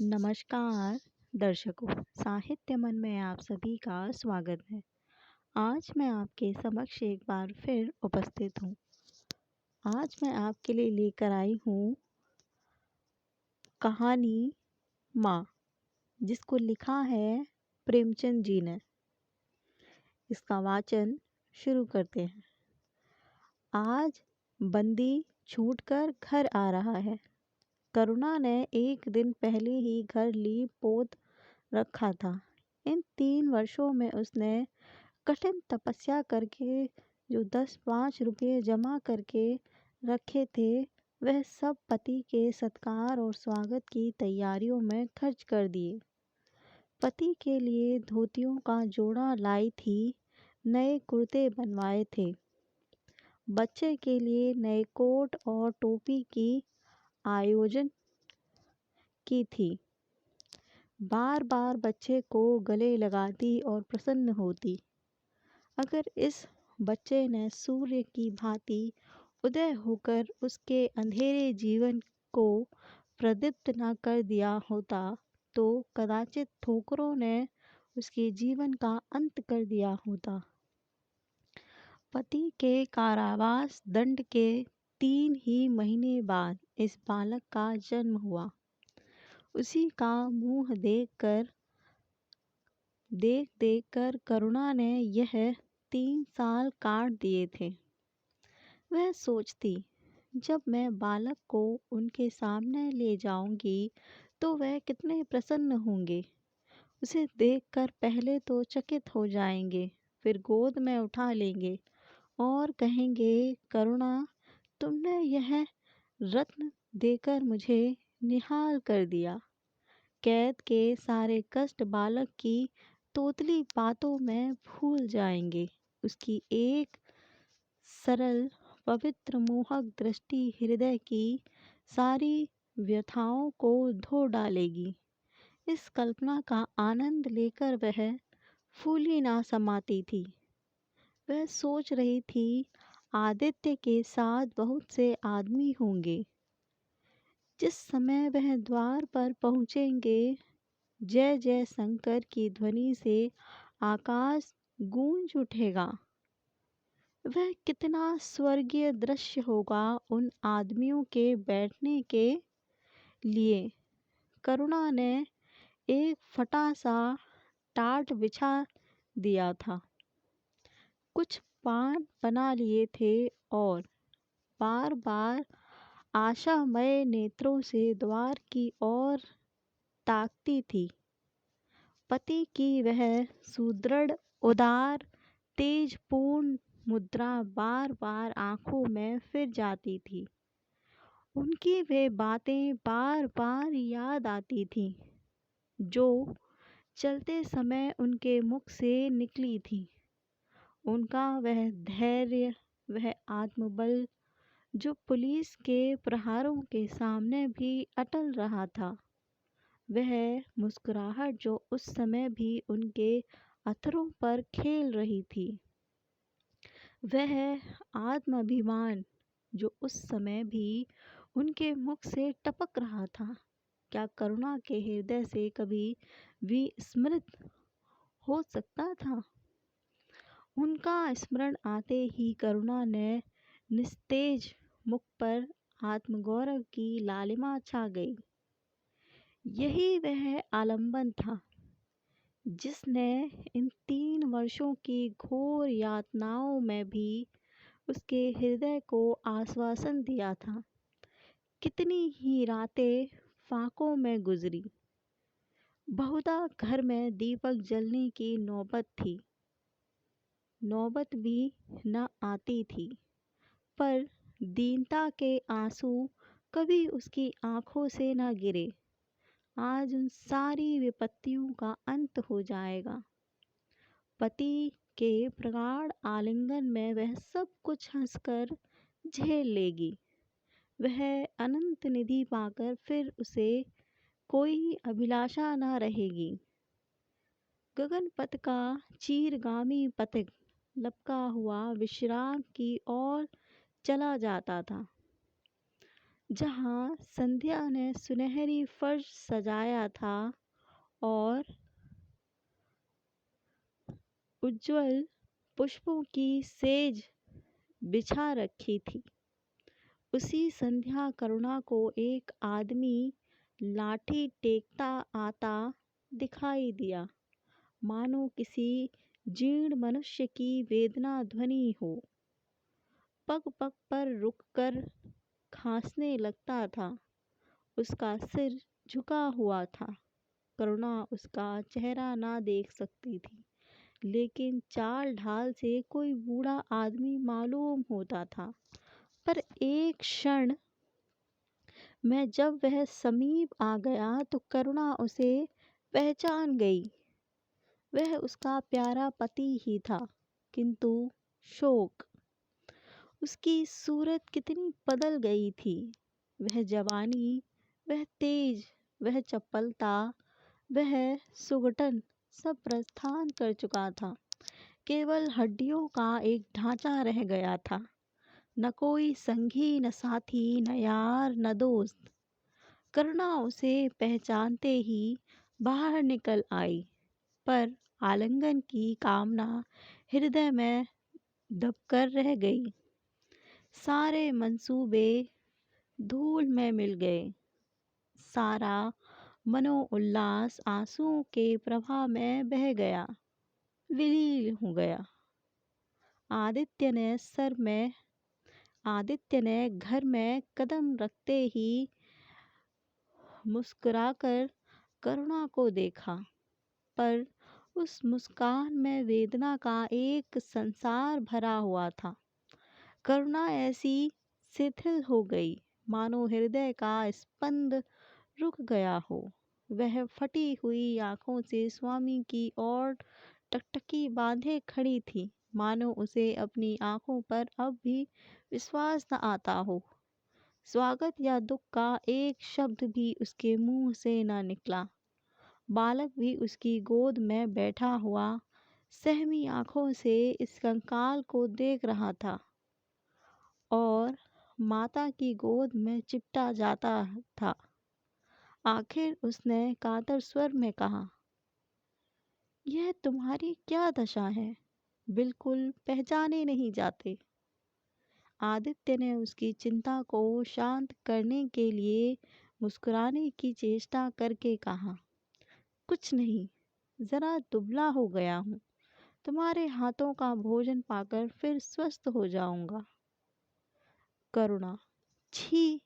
नमस्कार दर्शकों, साहित्य मन में आप सभी का स्वागत है। आज मैं आपके समक्ष एक बार फिर उपस्थित हूँ। आज मैं आपके लिए लेकर आई हूँ कहानी माँ, जिसको लिखा है प्रेमचंद जी ने। इसका वाचन शुरू करते हैं। आज बंदी छूटकर घर आ रहा है। करुणा ने एक दिन पहले ही घर लीप पोत रखा था। इन 3 वर्षों में उसने कठिन तपस्या करके जो 10-5 रुपये जमा करके रखे थे, वह सब पति के सत्कार और स्वागत की तैयारियों में खर्च कर दिए। पति के लिए धोतियों का जोड़ा लाई थी, नए कुर्ते बनवाए थे। बच्चे के लिए नए कोट और टोपी की आयोजन की थी। बार बार बच्चे को गले लगाती और प्रसन्न होती। अगर इस बच्चे ने सूर्य की भांति उदय होकर उसके अंधेरे जीवन को प्रदीप्त न कर दिया होता, तो कदाचित ठोकरों ने उसके जीवन का अंत कर दिया होता। पति के कारावास दंड के 3 ही महीने बाद इस बालक का जन्म हुआ। उसी का मुंह देख देख कर करुणा ने यह 3 साल काट दिए थे। वह सोचती, जब मैं बालक को उनके सामने ले जाऊंगी तो वह कितने प्रसन्न होंगे। उसे देखकर पहले तो चकित हो जाएंगे, फिर गोद में उठा लेंगे और कहेंगे, करुणा, तुमने यह रत्न देकर मुझे निहाल कर दिया। कैद के सारे कष्ट बालक की तोतली बातों में भूल जाएंगे। उसकी एक सरल, पवित्र, मोहक दृष्टि हृदय की सारी व्यथाओं को धो डालेगी। इस कल्पना का आनंद लेकर वह फूली ना समाती थी। वह सोच रही थी, आदित्य के साथ बहुत से आदमी होंगे। जिस समय वह द्वार पर पहुँचेंगे, जय जय शंकर की ध्वनि से आकाश गूंज उठेगा। वह कितना स्वर्गीय दृश्य होगा उन आदमियों के बैठने के लिए। करुणा ने एक फटा सा टाट बिछा दिया था, कुछ पान बना लिए थे और बार बार आशामय नेत्रों से द्वार की ओर ताकती थी। पति की वह सुदृढ़, उदार, तेजपूर्ण मुद्रा बार बार आंखों में फिर जाती थी। उनकी वे बातें बार बार याद आती थीं, जो चलते समय उनके मुख से निकली थी। उनका वह धैर्य, वह आत्मबल, जो पुलिस के प्रहारों के सामने भी अटल रहा था। वह मुस्कुराहट जो उस समय भी उनके अधरों पर खेल रही थी। वह आत्माभिमान जो उस समय भी उनके मुख से टपक रहा था, क्या करुणा के हृदय से कभी विस्मृत हो सकता था? उनका स्मरण आते ही करुणा ने निस्तेज मुख पर आत्मगौरव की लालिमा छा गई। यही वह आलंबन था जिसने इन 3 वर्षों की घोर यातनाओं में भी उसके हृदय को आश्वासन दिया था। कितनी ही रातें फाकों में गुजरी। बहुधा घर में दीपक जलने की नौबत थी, नौबत भी न आती थी, पर दीनता के आंसू कभी उसकी आंखों से न गिरे। आज उन सारी विपत्तियों का अंत हो जाएगा। पति के प्रगाढ़ आलिंगन में वह सब कुछ हंसकर झेल लेगी। वह अनंत निधि पाकर फिर उसे कोई अभिलाषा न रहेगी। गगन पथ का चीरगामी पथिक लपका हुआ विश्राम की ओर चला जाता था। जहाँ संध्या ने सुनहरी फर्श सजाया था और उज्जवल पुष्पों की सेज बिछा रखी थी। उसी संध्या करुणा को एक आदमी लाठी टेकता आता दिखाई दिया, मानो किसी जीर्ण मनुष्य की वेदना ध्वनि हो। पग पग पर रुककर खांसने लगता था। उसका सिर झुका हुआ था। करुणा उसका चेहरा ना देख सकती थी, लेकिन चाल ढाल से कोई बूढ़ा आदमी मालूम होता था। पर एक क्षण में जब वह समीप आ गया तो करुणा उसे पहचान गई। वह उसका प्यारा पति ही था, किंतु शोक। उसकी सूरत कितनी बदल गई थी। वह जवानी, वह तेज, वह चपलता, वह सुगठन सब प्रस्थान कर चुका था। केवल हड्डियों का एक ढांचा रह गया था। न कोई संगी, न साथी, न यार, न दोस्त। करुणा उसे पहचानते ही बाहर निकल आई, पर आलिंगन की कामना हृदय में दबकर रह गई। सारे मंसूबे धूल में मिल गए। सारा मनोउल्लास आंसुओं के प्रवाह में बह गया, विलीन हो गया। आदित्य ने घर में कदम रखते ही मुस्कुराकर करुणा को देखा, पर उस मुस्कान में वेदना का एक संसार भरा हुआ था। करुणा ऐसी शिथिल हो गई, मानो हृदय का स्पंद रुक गया हो। वह फटी हुई आंखों से स्वामी की ओर टकटकी बांधे खड़ी थी, मानो उसे अपनी आंखों पर अब भी विश्वास न आता हो। स्वागत या दुख का एक शब्द भी उसके मुंह से न निकला। बालक भी उसकी गोद में बैठा हुआ सहमी आंखों से इस कंकाल को देख रहा था और माता की गोद में चिपटा जाता था। आखिर उसने कातर स्वर में कहा, यह तुम्हारी क्या दशा है? बिल्कुल पहचाने नहीं जाते। आदित्य ने उसकी चिंता को शांत करने के लिए मुस्कुराने की चेष्टा करके कहा, कुछ नहीं, जरा दुबला हो गया हूँ। तुम्हारे हाथों का भोजन पाकर फिर स्वस्थ हो जाऊंगा। करुणा, छी,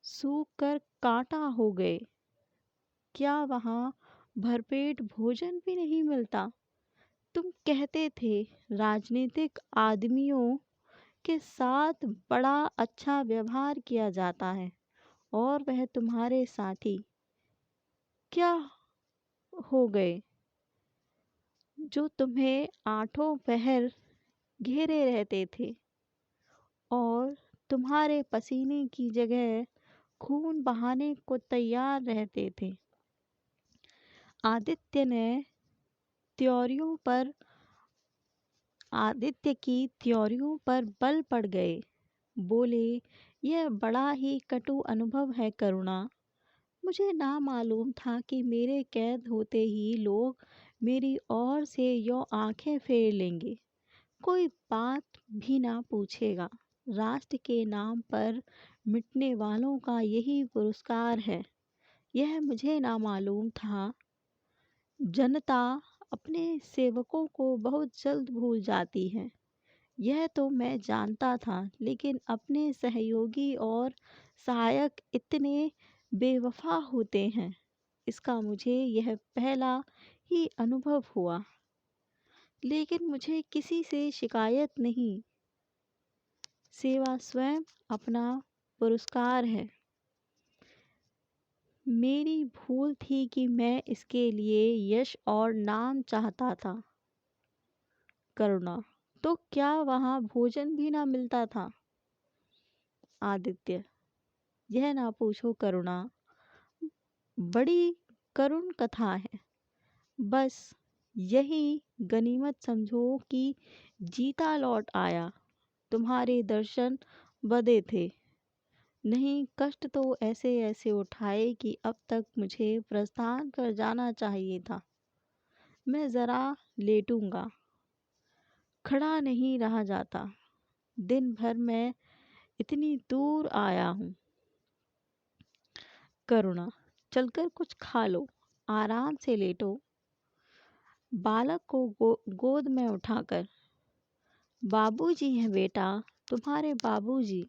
सूख कर कांटा हो गए। क्या वहाँ भरपेट भोजन भी नहीं मिलता? तुम कहते थे राजनीतिक आदमियों के साथ बड़ा अच्छा व्यवहार किया जाता है, और वह तुम्हारे साथी क्या हो गए, जो तुम्हें आठों पहर घेरे रहते थे और तुम्हारे पसीने की जगह खून बहाने को तैयार रहते थे। त्योरियों पर आदित्य की त्योरियों पर बल पड़ गए। बोले, यह बड़ा ही कटु अनुभव है करुणा। मुझे ना मालूम था कि मेरे कैद होते ही लोग मेरी ओर से यो आंखें फेर लेंगे, कोई बात भी ना पूछेगा। राष्ट्र के नाम पर मिटने वालों का यही पुरस्कार है। यह मुझे ना मालूम था। जनता अपने सेवकों को बहुत जल्द भूल जाती है, यह तो मैं जानता था, लेकिन अपने सहयोगी और सहायक इतने बेवफा होते हैं, इसका मुझे यह पहला ही अनुभव हुआ। लेकिन मुझे किसी से शिकायत नहीं। सेवा स्वयं अपना पुरस्कार है। मेरी भूल थी कि मैं इसके लिए यश और नाम चाहता था। करुणा, तो क्या वहाँ भोजन भी ना मिलता था? आदित्य, यह ना पूछो करुणा, बड़ी करुण कथा है। बस यही गनीमत समझो कि जीता लौट आया। तुम्हारे दर्शन बदे थे। नहीं, कष्ट तो ऐसे ऐसे उठाए कि अब तक मुझे प्रस्थान कर जाना चाहिए था। मैं जरा लेटूंगा, खड़ा नहीं रहा जाता। दिन भर मैं इतनी दूर आया हूँ। करुणा, चलकर कुछ खा लो, आराम से लेटो। बालक को गोद में उठाकर, बाबूजी हैं बेटा, तुम्हारे बाबूजी,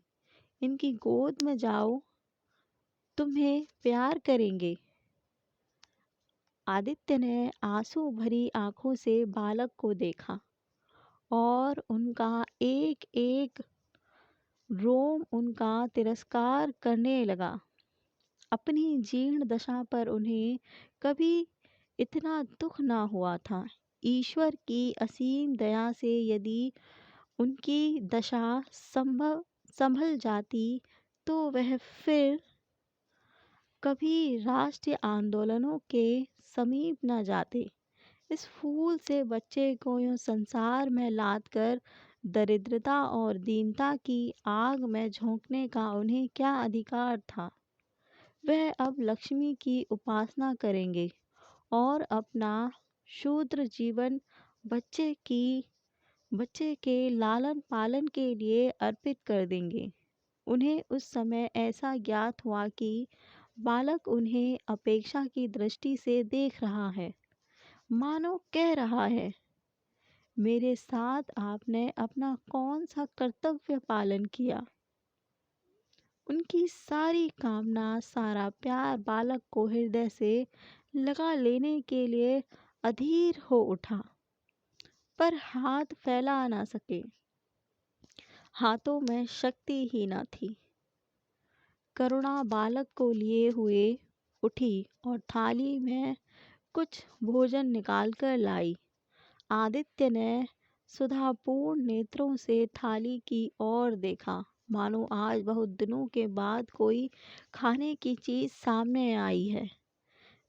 इनकी गोद में जाओ, तुम्हें प्यार करेंगे। आदित्य ने आंसू भरी आंखों से बालक को देखा और उनका एक एक रोम उनका तिरस्कार करने लगा। अपनी जीर्ण दशा पर उन्हें कभी इतना दुख ना हुआ था। ईश्वर की असीम दया से यदि उनकी दशा संभल जाती तो वह फिर कभी राष्ट्रीय आंदोलनों के समीप न जाते। इस फूल से बच्चे को यूं संसार में लाद कर दरिद्रता और दीनता की आग में झोंकने का उन्हें क्या अधिकार था। वह अब लक्ष्मी की उपासना करेंगे और अपना शूद्र जीवन बच्चे के लालन पालन के लिए अर्पित कर देंगे। उन्हें उस समय ऐसा ज्ञात हुआ कि बालक उन्हें अपेक्षा की दृष्टि से देख रहा है, मानो कह रहा है, मेरे साथ आपने अपना कौन सा कर्तव्य पालन किया। उनकी सारी कामना, सारा प्यार बालक को हृदय से लगा लेने के लिए अधीर हो उठा, पर हाथ फैला ना सके। हाथों में शक्ति ही न थी। करुणा बालक को लिए हुए उठी और थाली में कुछ भोजन निकालकर लाई। आदित्य ने सुधापूर्ण नेत्रों से थाली की ओर देखा, मानो आज बहुत दिनों के बाद कोई खाने की चीज सामने आई है।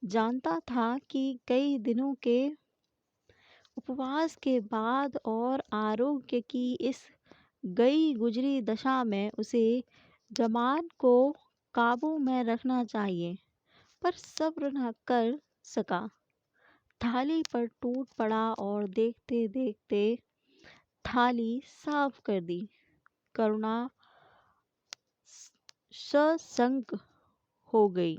जानता था कि कई दिनों के उपवास के बाद और आरोग्य की इस गई गुजरी दशा में उसे जमान को काबू में रखना चाहिए, पर सब्र न कर सका। थाली पर टूट पड़ा और देखते देखते थाली साफ कर दी। करुणा सशंक हो गई।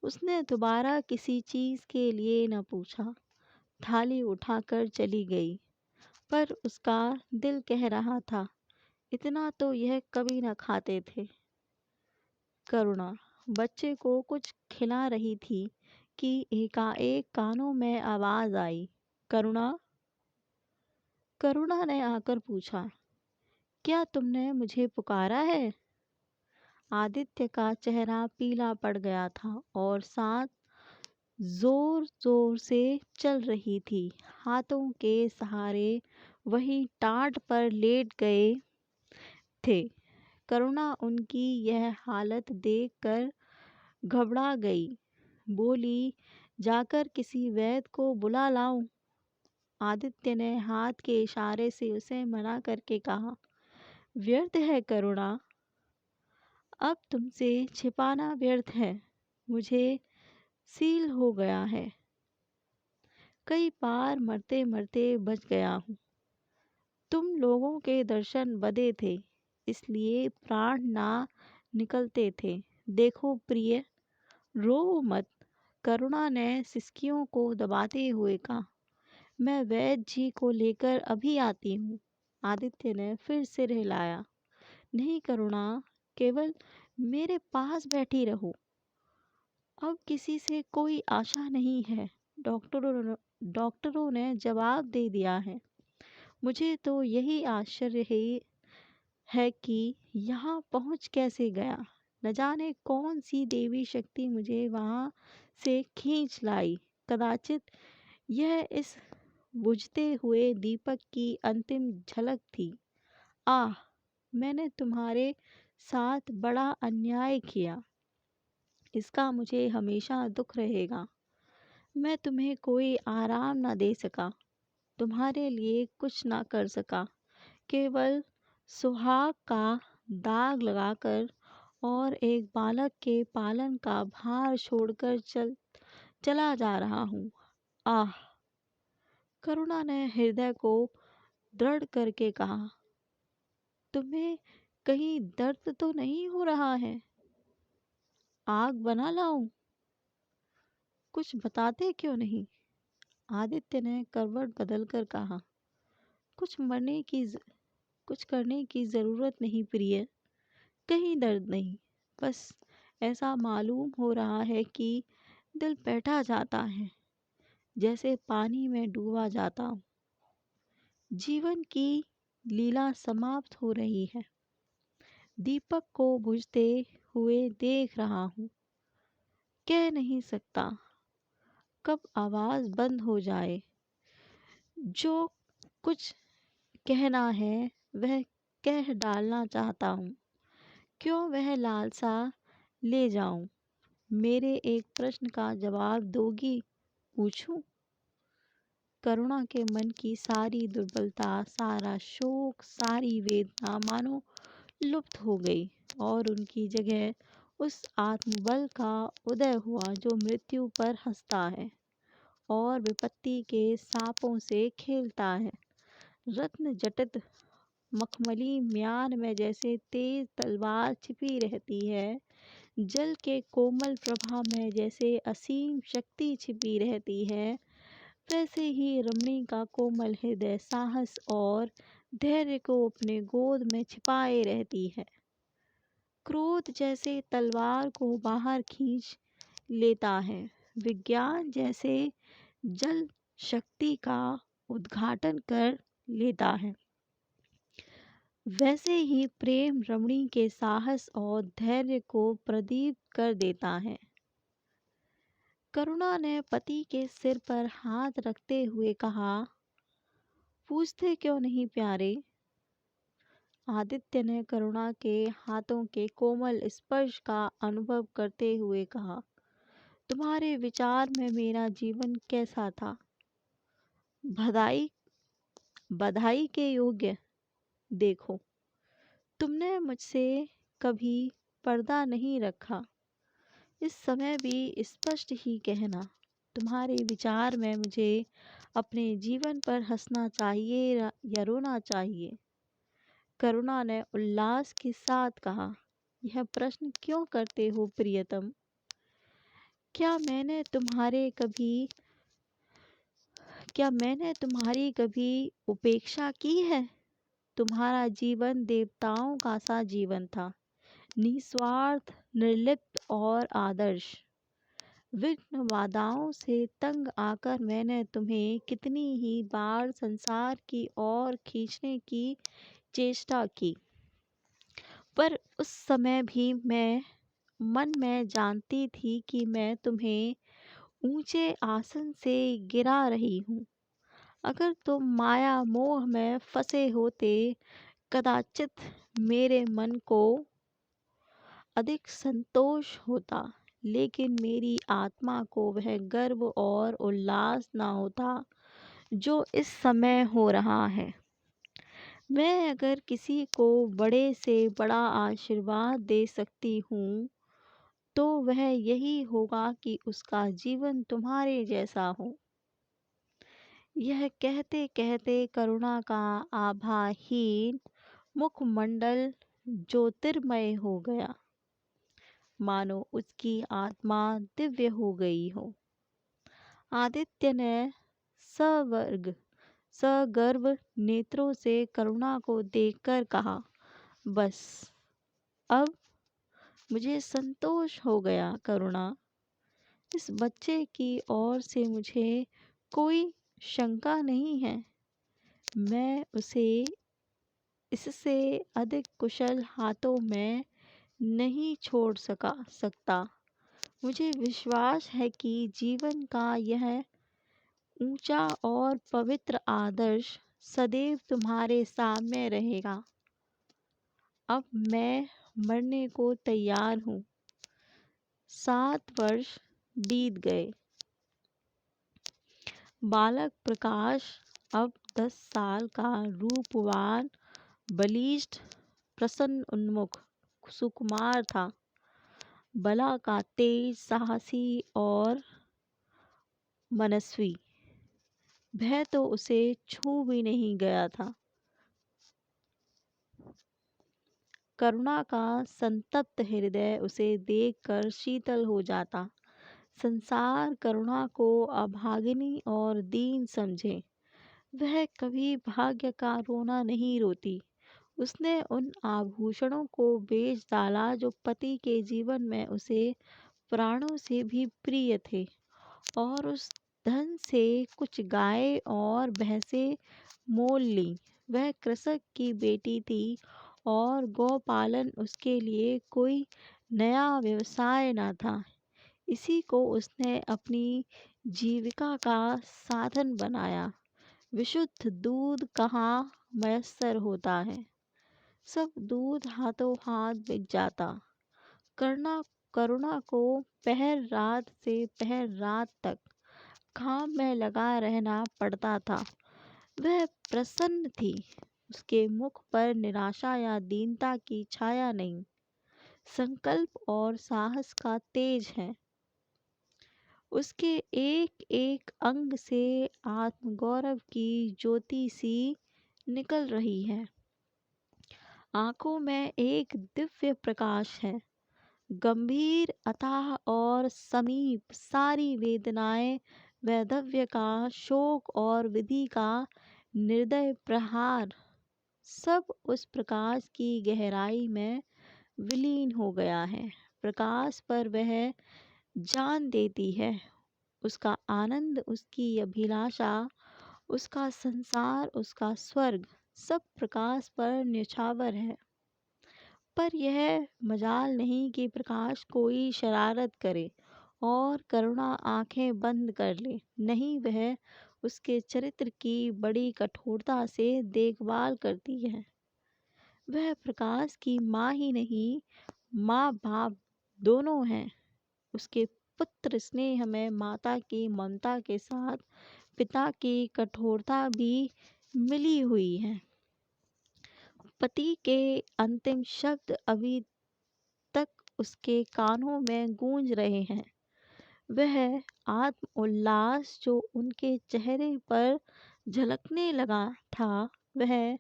उसने दोबारा किसी चीज के लिए न पूछा, थाली उठाकर चली गई। पर उसका दिल कह रहा था, इतना तो यह कभी न खाते थे। करुणा बच्चे को कुछ खिला रही थी कि एकाएक कानों में आवाज आई, करुणा। करुणा ने आकर पूछा, क्या तुमने मुझे पुकारा है? आदित्य का चेहरा पीला पड़ गया था और सांस जोर जोर से चल रही थी। हाथों के सहारे वही टाट पर लेट गए थे। करुणा उनकी यह हालत देखकर घबरा गई। बोली, जाकर किसी वैद्य को बुला लाऊं? आदित्य ने हाथ के इशारे से उसे मना करके कहा, व्यर्थ है करुणा, अब तुमसे छिपाना व्यर्थ है। मुझे सील हो गया है। कई बार मरते मरते बच गया हूँ। तुम लोगों के दर्शन बदे थे, इसलिए प्राण ना निकलते थे। देखो प्रिय, रो मत। करुणा ने सिसकियों को दबाते हुए कहा, मैं वैद्य जी को लेकर अभी आती हूँ। आदित्य ने फिर सिर हिलाया, नहीं करुणा, केवल मेरे पास बैठी रहो। अब किसी से कोई आशा नहीं है। डॉक्टरों ने जवाब दे दिया है। मुझे तो यही आश्चर्य है कि यहाँ पहुँच कैसे गया। न जाने कौन सी देवी शक्ति मुझे वहाँ से खींच लाई। कदाचित यह इस बुझते हुए दीपक की अंतिम झलक थी। आह, मैंने तुम्हारे साथ बड़ा अन्याय किया। इसका मुझे हमेशा दुख रहेगा। मैं तुम्हें कोई आराम न दे सका, तुम्हारे लिए कुछ ना कर सका, केवल सुहाग का दाग लगाकर और एक बालक के पालन का भार छोड़कर चला जा रहा हूँ। आह! करुणा ने हृदय को दृढ़ करके कहा, तुम्हें कहीं दर्द तो नहीं हो रहा है? आग बना लाऊं? कुछ बताते क्यों नहीं? आदित्य ने करवट बदलकर कहा, कुछ मरने की ज- कुछ करने की जरूरत नहीं प्रिय, कहीं दर्द नहीं। बस ऐसा मालूम हो रहा है कि दिल बैठा जाता है, जैसे पानी में डूबा जाता हूँ। जीवन की लीला समाप्त हो रही है। दीपक को बुझते हुए देख रहा हूँ। कह नहीं सकता कब आवाज बंद हो जाए। जो कुछ कहना है वह कह डालना चाहता हूँ। क्यों वह लालसा ले जाऊं? मेरे एक प्रश्न का जवाब दोगी? पूछूं? करुणा के मन की सारी दुर्बलता, सारा शोक, सारी वेदना मानो लुप्त हो गई और उनकी जगह उस आत्मबल का उदय हुआ जो मृत्यु पर हंसता है और विपत्ति के सांपों से खेलता है। रत्न जटित मखमली म्यान में जैसे तेज तलवार छिपी रहती है, जल के कोमल प्रभा में जैसे असीम शक्ति छिपी रहती है, वैसे ही रमणी का कोमल हृदय साहस और धैर्य को अपने गोद में छिपाए रहती है। क्रोध जैसे तलवार को बाहर खींच लेता है, विज्ञान जैसे जल शक्ति का उद्घाटन कर लेता है, वैसे ही प्रेम रमणी के साहस और धैर्य को प्रदीप्त कर देता है। करुणा ने पति के सिर पर हाथ रखते हुए कहा, पूछते क्यों नहीं प्यारे? आदित्य ने करुणा के हाथों के कोमल स्पर्श का अनुभव करते हुए कहा, तुम्हारे विचार में मेरा जीवन कैसा था? बधाई बधाई के योग्य? देखो, तुमने मुझसे कभी पर्दा नहीं रखा। इस समय भी स्पष्ट ही कहना, तुम्हारे विचार में मुझे अपने जीवन पर हंसना चाहिए या रोना चाहिए? करुणा ने उल्लास के साथ कहा, यह प्रश्न क्यों करते हो प्रियतम? क्या मैंने तुम्हारे कभी क्या मैंने तुम्हारी कभी उपेक्षा की है? तुम्हारा जीवन देवताओं का सा जीवन था, निस्वार्थ, निर्लिप्त और आदर्श। विघ्न बाधाओं से तंग आकर मैंने तुम्हें कितनी ही बार संसार की ओर खींचने की चेष्टा की, पर उस समय भी मैं मन में जानती थी कि मैं तुम्हें ऊंचे आसन से गिरा रही हूँ। अगर तुम माया मोह में फंसे होते, कदाचित मेरे मन को अधिक संतोष होता, लेकिन मेरी आत्मा को वह गर्व और उल्लास न होता जो इस समय हो रहा है। मैं अगर किसी को बड़े से बड़ा आशीर्वाद दे सकती हूँ, तो वह यही होगा कि उसका जीवन तुम्हारे जैसा हो। यह कहते कहते करुणा का आभाहीन मुखमंडल ज्योतिर्मय हो गया, मानो उसकी आत्मा दिव्य हो गई हो। आदित्य ने सवर्ग सगर्व नेत्रों से करुणा को देखकर कहा, बस अब मुझे संतोष हो गया करुणा। इस बच्चे की ओर से मुझे कोई शंका नहीं है। मैं उसे इससे अधिक कुशल हाथों में नहीं छोड़ सकता। मुझे विश्वास है कि जीवन का यह ऊंचा और पवित्र आदर्श सदैव तुम्हारे सामने रहेगा। अब मैं मरने को तैयार हूँ। 7 वर्ष बीत गए। बालक प्रकाश अब 10 साल का, रूपवान, बलिष्ठ, प्रसन्न उन्मुख, सुकुमार था, बला का तेज, साहसी और मनस्वी। भय तो उसे छू भी नहीं गया था। करुणा का संतप्त हृदय उसे देखकर शीतल हो जाता। संसार करुणा को अभागिनी और दीन समझे, वह कभी भाग्य का रोना नहीं रोती। उसने उन आभूषणों को बेच डाला जो पति के जीवन में उसे प्राणों से भी प्रिय थे, और उस धन से कुछ गाय और भैंसें मोल ली। वह कृषक की बेटी थी और गौपालन उसके लिए कोई नया व्यवसाय न था। इसी को उसने अपनी जीविका का साधन बनाया। विशुद्ध दूध कहाँ मयस्सर होता है, सब दूध हाथों हाथ बिक जाता। करुणा करुणा को पहर रात से पहर रात तक काम में लगा रहना पड़ता था। वह प्रसन्न थी, उसके मुख पर निराशा या दीनता की छाया नहीं, संकल्प और साहस का तेज है। उसके एक एक अंग से आत्मगौरव की ज्योति सी निकल रही है। आंखों में एक दिव्य प्रकाश है। गंभीर, अथाह और समीप सारी वेदनाएं, वैधव्य का शोक और विधि का निर्दय प्रहार, सब उस प्रकाश की गहराई में विलीन हो गया है। प्रकाश पर वह जान देती है। उसका आनंद, उसकी अभिलाषा, उसका संसार, उसका स्वर्ग, सब प्रकाश पर न्यौछावर है। पर यह मजाल नहीं कि प्रकाश कोई शरारत करे और करुणा आंखें बंद कर ले। नहीं, वह उसके चरित्र की बड़ी कठोरता से देखभाल करती है। वह प्रकाश की माँ ही नहीं, माँ बाप दोनों हैं। उसके पुत्र स्नेह में माता की ममता के साथ पिता की कठोरता भी मिली हुई है। पति के अंतिम शब्द अभी तक उसके कानों में गूंज रहे हैं। वह आत्म उल्लास जो उनके चेहरे पर झलकने लगा था, वह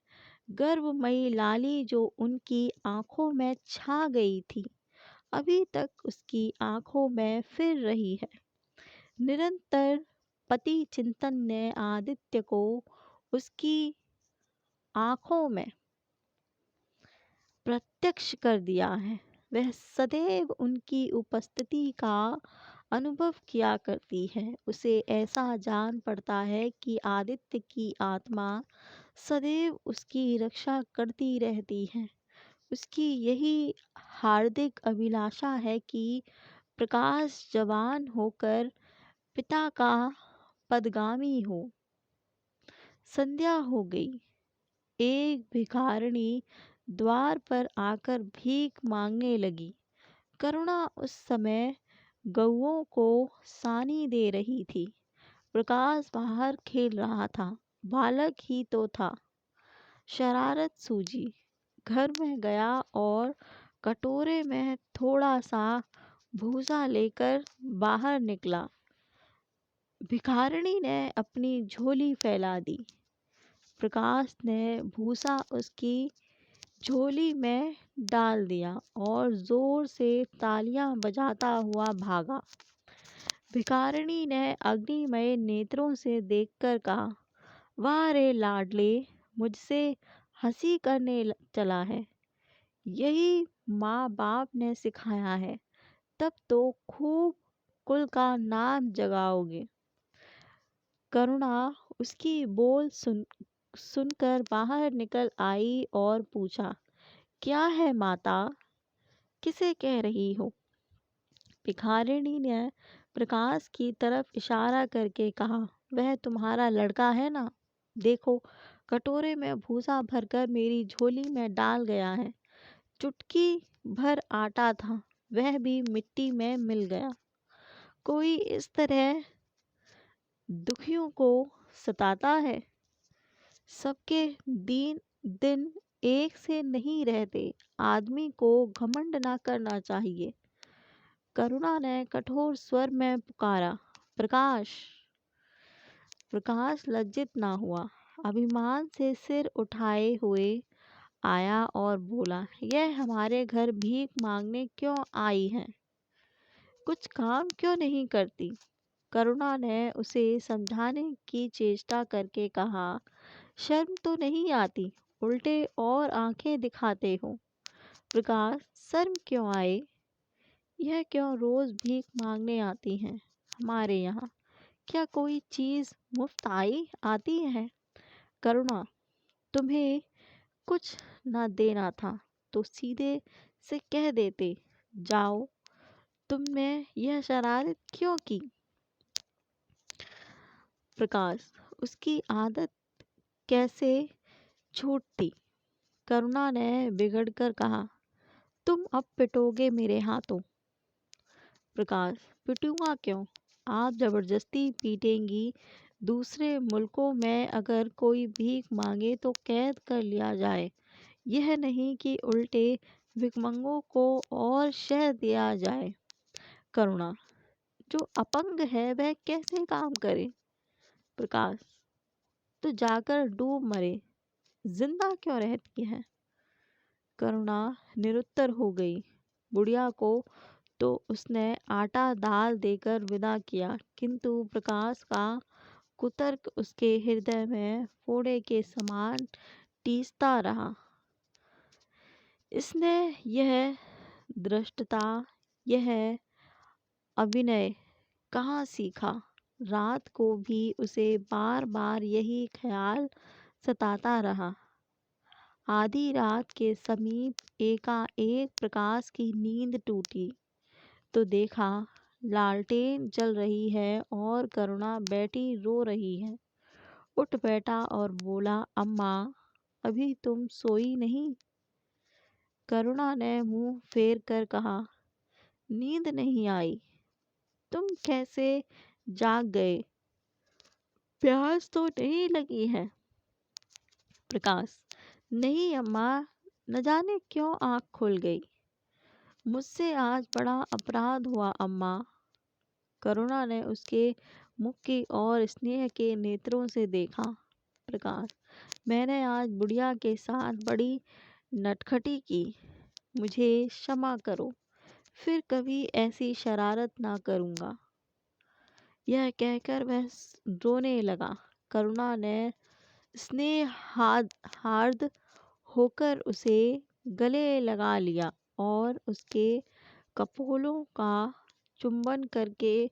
गर्वमयी लाली जो उनकी आंखों में छा गई थी, अभी तक उसकी आंखों में फिर रही है। निरंतर पति चिंतन ने आदित्य को उसकी आंखों में प्रत्यक्ष कर दिया है। वह सदैव उनकी उपस्थिति का अनुभव किया करती है। उसे ऐसा जान पड़ता है कि आदित्य की आत्मा सदैव उसकी रक्षा करती रहती है। उसकी यही हार्दिक अभिलाषा है कि प्रकाश जवान होकर पिता का पदगामी हो। संध्या हो गई। एक भिखारिणी द्वार पर आकर भीख मांगने लगी। करुणा उस समय गौओं को सानी दे रही थी। प्रकाश बाहर खेल रहा था, बालक ही तो था। शरारत सूझी, घर में गया और कटोरे में थोड़ा सा भूसा लेकर बाहर निकला। भिखारिणी ने अपनी झोली फैला दी। प्रकाश ने भूसा उसकी झोली में डाल दिया और जोर से तालियां बजाता हुआ भागा। भिखारिणी ने अग्निमय नेत्रों से देखकर कहा, वाह रे लाडले, मुझसे हंसी करने चला है। यही माँ बाप ने सिखाया है, तब तो खूब कुल का नाम जगाओगे। करुणा उसकी बोल सुनकर बाहर निकल आई और पूछा, क्या है माता, किसे कह रही हो? भिखारिणी ने प्रकाश की तरफ इशारा करके कहा, वह तुम्हारा लड़का है ना? देखो, कटोरे में भूसा भरकर मेरी झोली में डाल गया है। चुटकी भर आटा था, वह भी मिट्टी में मिल गया। कोई इस तरह दुखियों को सताता है। सबके दिन एक से नहीं रहते। आदमी को घमंड ना करना चाहिए। करुणा ने कठोर स्वर में पुकारा, प्रकाश। प्रकाश लज्जित ना हुआ, अभिमान से सिर उठाए हुए आया और बोला, यह हमारे घर भीख मांगने क्यों आई हैं? कुछ काम क्यों नहीं करती? करुणा ने उसे समझाने की चेष्टा करके कहा, शर्म तो नहीं आती, उल्टे और आंखें दिखाते हो। प्रकाश, शर्म क्यों आए? यह क्यों रोज भीख मांगने आती हैं हमारे यहाँ? क्या कोई चीज मुफ्त आई आती है? करुणा, तुम्हें कुछ न देना था तो सीधे से कह देते। जाओ, तुमने यह शरारत क्यों की? प्रकाश, उसकी आदत कैसे छूटती? करुणा ने बिगड़कर कहा, तुम अब पिटोगे मेरे हाथों। प्रकाश, पिटूंगा क्यों? आप जबरदस्ती पीटेंगी। दूसरे मुल्कों में अगर कोई भीख मांगे तो कैद कर लिया जाए, यह नहीं कि उल्टे भिखमंगों को और शह दिया जाए। करुणा, जो अपंग है वह कैसे काम करे? प्रकाश, तो जाकर डूब मरे, जिंदा क्यों रहती है? करुणा निरुत्तर हो गई। बुढ़िया को तो उसने आटा दाल देकर विदा किया, किंतु प्रकाश का कुतर्क उसके हृदय में फोड़े के समान टीसता रहा। इसने यह धृष्टता, यह अभिनय कहाँ सीखा? रात को भी उसे बार बार यही ख्याल सताता रहा। आधी रात के समीप एकाएक प्रकाश की नींद टूटी तो देखा लालटेन जल रही है और करुणा बैठी रो रही है। उठ बैठा और बोला, अम्मा, अभी तुम सोई नहीं? करुणा ने मुंह फेर कर कहा, नींद नहीं आई। तुम कैसे जाग गए? प्यास तो नहीं लगी है? प्रकाश, नहीं अम्मा, न जाने क्यों आँख खुल गई। मुझसे आज बड़ा अपराध हुआ अम्मा। करुणा ने उसके मुख की ओर स्नेह के नेत्रों से देखा। प्रकाश, मैंने आज बुढ़िया के साथ बड़ी नटखटी की, मुझे क्षमा करो, फिर कभी ऐसी शरारत ना करूँगा। यह कहकर वह रोने लगा। करुणा ने स्नेहार्द होकर उसे गले लगा लिया और उसके कपोलों का चुंबन करके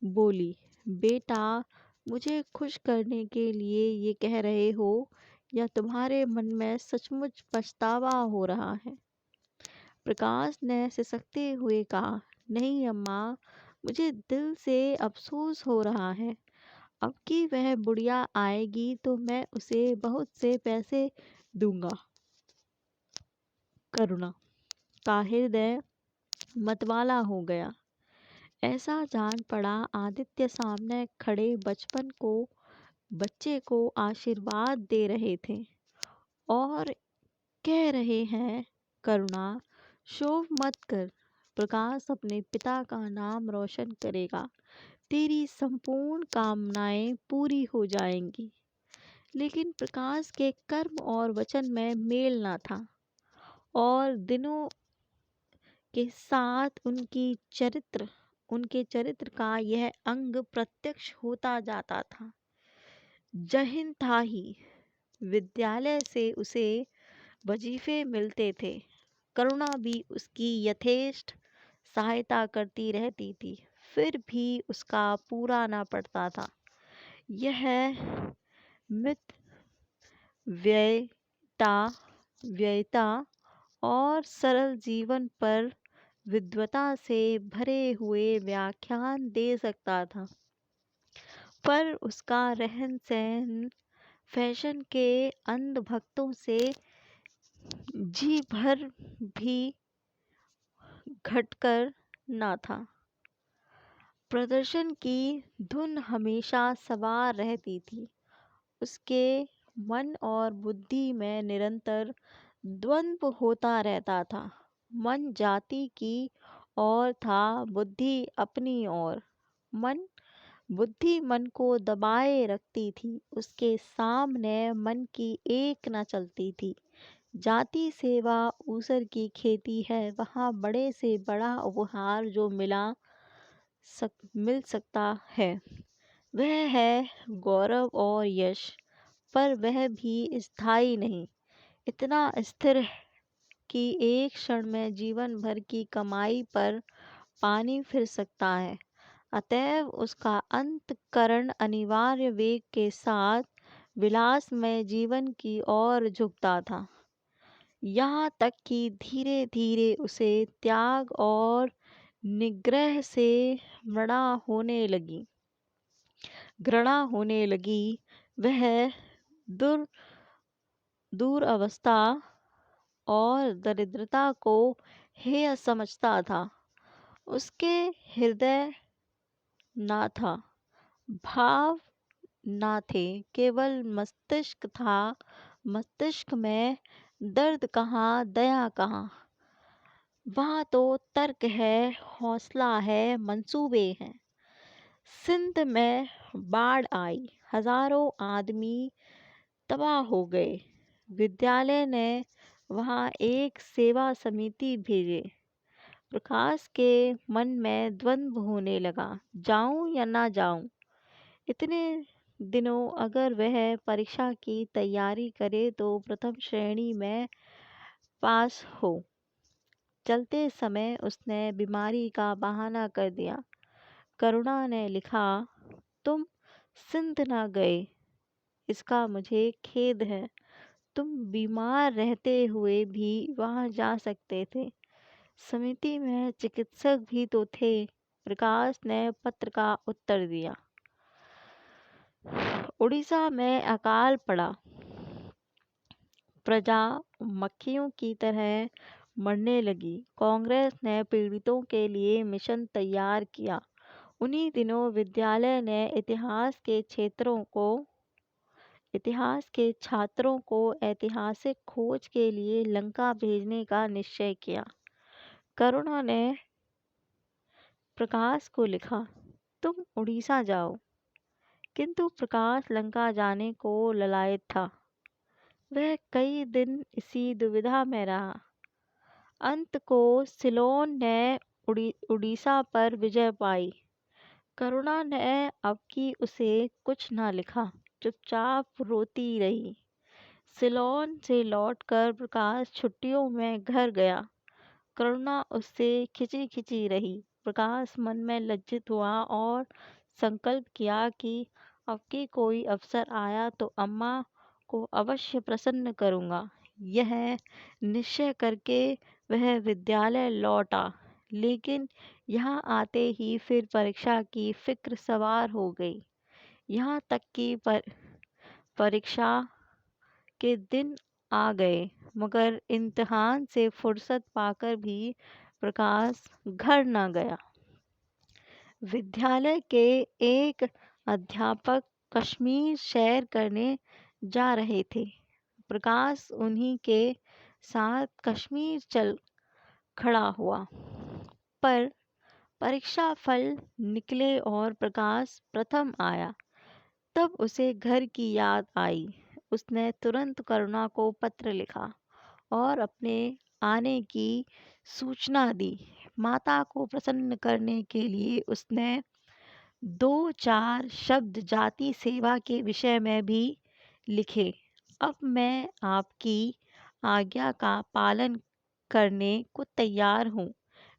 बोली, बेटा, मुझे खुश करने के लिए ये कह रहे हो या तुम्हारे मन में सचमुच पछतावा हो रहा है? प्रकाश ने सिसकते हुए कहा, नहीं अम्मा, मुझे दिल से अफसोस हो रहा है। अब की वह बुढ़िया आएगी तो मैं उसे बहुत से पैसे दूंगा। करुणा का हृदय मतवाला हो गया। ऐसा जान पड़ा आदित्य सामने खड़े बच्चे को आशीर्वाद दे रहे थे और कह रहे हैं, करुणा, शोभ मत कर, प्रकाश अपने पिता का नाम रोशन करेगा, तेरी संपूर्ण कामनाएं पूरी हो जाएंगी। लेकिन प्रकाश के कर्म और वचन में मेल ना था और दिनों के साथ उनके चरित्र का यह अंग प्रत्यक्ष होता जाता था। जहिन था ही विद्यालय से उसे वजीफे मिलते थे। करुणा भी उसकी यथेष्ट सहायता करती रहती थी, फिर भी उसका पूरा ना पड़ता था। यह मित व्ययता और सरल जीवन पर विद्वता से भरे हुए व्याख्यान दे सकता था, पर उसका रहन सहन फैशन के अंधभक्तों से जी भर भी घटकर ना था। प्रदर्शन की धुन हमेशा सवार रहती थी उसके मन और बुद्धि में। निरंतर द्वंद्व होता रहता था। मन जाति की ओर था, बुद्धि अपनी ओर। मन बुद्धि मन को दबाए रखती थी, उसके सामने मन की एक न चलती थी। जाति सेवा ऊसर की खेती है, वहाँ बड़े से बड़ा उपहार जो मिल सकता है वह है गौरव और यश, पर वह भी स्थायी नहीं, इतना स्थिर कि एक क्षण में जीवन भर की कमाई पर पानी फिर सकता है। अतएव उसका अंतःकरण अनिवार्य वेग के साथ विलासमय जीवन की ओर झुकता था, यहाँ तक कि धीरे धीरे उसे त्याग और निग्रह से मृणा होने लगी घृणा होने लगी। वह दूर दूर अवस्था और दरिद्रता को हेय समझता था। उसके हृदय ना था, भाव ना थे, केवल मस्तिष्क था। मस्तिष्क में दर्द कहाँ, दया कहाँ। वहाँ तो तर्क है, हौसला है, मंसूबे हैं। सिंध में बाढ़ आई, हजारों आदमी तबाह हो गए। विद्यालय ने वहाँ एक सेवा समिति भेजे। प्रकाश के मन में द्वंद्व होने लगा, जाऊं या ना जाऊं। इतने दिनों अगर वह परीक्षा की तैयारी करे तो प्रथम श्रेणी में पास हो। चलते समय उसने बीमारी का बहाना कर दिया। करुणा ने लिखा, तुम सिंध ना गए, इसका मुझे खेद है। तुम बीमार रहते हुए भी वहां जा सकते थे। समिति में चिकित्सक भी तो थे। प्रकाश ने पत्र का उत्तर दिया। उड़ीसा में अकाल पड़ा। प्रजा मक्खियों की तरह मरने लगी। कांग्रेस ने पीड़ितों के लिए मिशन तैयार किया। उन्हीं दिनों विद्यालय ने इतिहास के छात्रों को ऐतिहासिक खोज के लिए लंका भेजने का निश्चय किया। करुणा ने प्रकाश को लिखा, तुम उड़ीसा जाओ। किंतु प्रकाश लंका जाने को ललायत था। वह कई दिन इसी दुविधा में रहा। अंत को सिलोन ने उड़ीसा पर विजय पाई। करुणा ने अब की उसे कुछ न लिखा, चुपचाप रोती रही। सिलोन से लौटकर प्रकाश छुट्टियों में घर गया। करुणा उससे खिंची खिंची रही। प्रकाश मन में लज्जित हुआ और संकल्प किया कि अब की कोई अवसर आया तो अम्मा को अवश्य प्रसन्न करूँगा। यह निश्चय करके वह विद्यालय लौटा, लेकिन यहाँ आते ही फिर परीक्षा की फिक्र सवार हो गई। यहाँ तक कि परीक्षा के दिन आ गए, मगर इम्तिहान से फुर्सत पाकर भी प्रकाश घर न गया। विद्यालय के एक अध्यापक कश्मीर सैर करने जा रहे थे। प्रकाश उन्हीं के साथ कश्मीर चल खड़ा हुआ। पर परीक्षा फल निकले और प्रकाश प्रथम आया। तब उसे घर की याद आई। उसने तुरंत करुणा को पत्र लिखा और अपने आने की सूचना दी। माता को प्रसन्न करने के लिए उसने 2-4 शब्द जाति सेवा के विषय में भी लिखे। अब मैं आपकी आज्ञा का पालन करने को तैयार हूँ।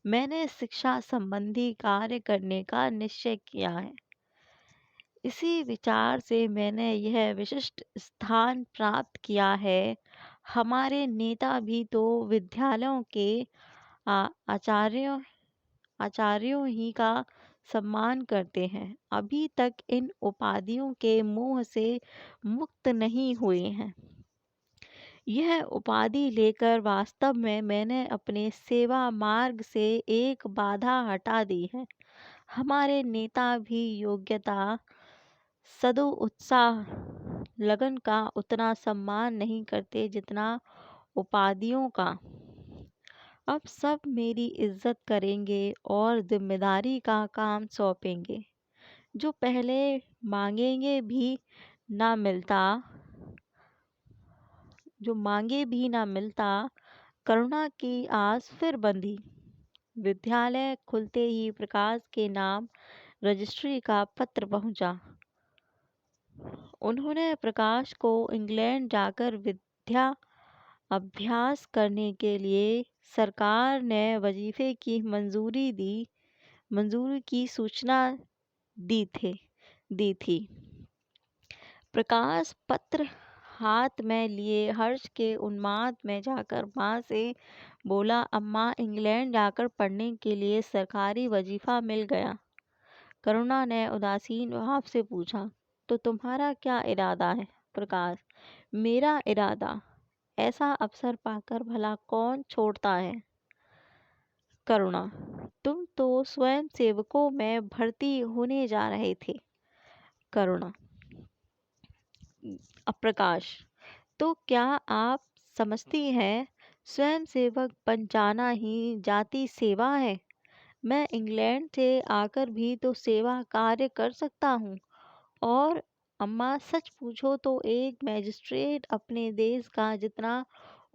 मैंने शिक्षा संबंधी कार्य करने का निश्चय किया है। इसी विचार से मैंने यह विशिष्ट स्थान प्राप्त किया है। हमारे नेता भी तो विद्यालयों के आचार्यों आचार्यों ही का सम्मान करते हैं, अभी तक इन उपाधियों के मोह से मुक्त नहीं हुए हैं। यह उपाधि लेकर वास्तव में मैंने अपने सेवा मार्ग से एक बाधा हटा दी है। हमारे नेता भी योग्यता, सदो उत्साह, लगन का उतना सम्मान नहीं करते जितना उपाधियों का। अब सब मेरी इज्जत करेंगे और जिम्मेदारी का काम सौंपेंगे। जो पहले मांगेंगे भी ना मिलता जो मांगे भी ना मिलता, करुणा की आस फिर बंधी। विद्यालय खुलते ही प्रकाश के नाम रजिस्ट्री का पत्र पहुंचा। उन्होंने प्रकाश को इंग्लैंड जाकर विद्या अभ्यास करने के लिए सरकार ने वजीफे की मंजूरी की सूचना दी थी। प्रकाश पत्र हाथ में लिए हर्ष के उन्माद में जाकर माँ से बोला, अम्मा, इंग्लैंड जाकर पढ़ने के लिए सरकारी वजीफा मिल गया। करुणा ने उदासीन भाव से पूछा, तो तुम्हारा क्या इरादा है? प्रकाश, मेरा इरादा, ऐसा अवसर पाकर भला कौन छोड़ता है? करुणा, तुम तो स्वयं सेवकों में भर्ती होने जा रहे थे। करुणा, प्रकाश, तो क्या आप समझती हैं स्वयं सेवक बन जाना ही जाति सेवा है? मैं इंग्लैंड से आकर भी तो सेवा कार्य कर सकता हूँ। और अम्मा, सच पूछो तो एक मैजिस्ट्रेट अपने देश का जितना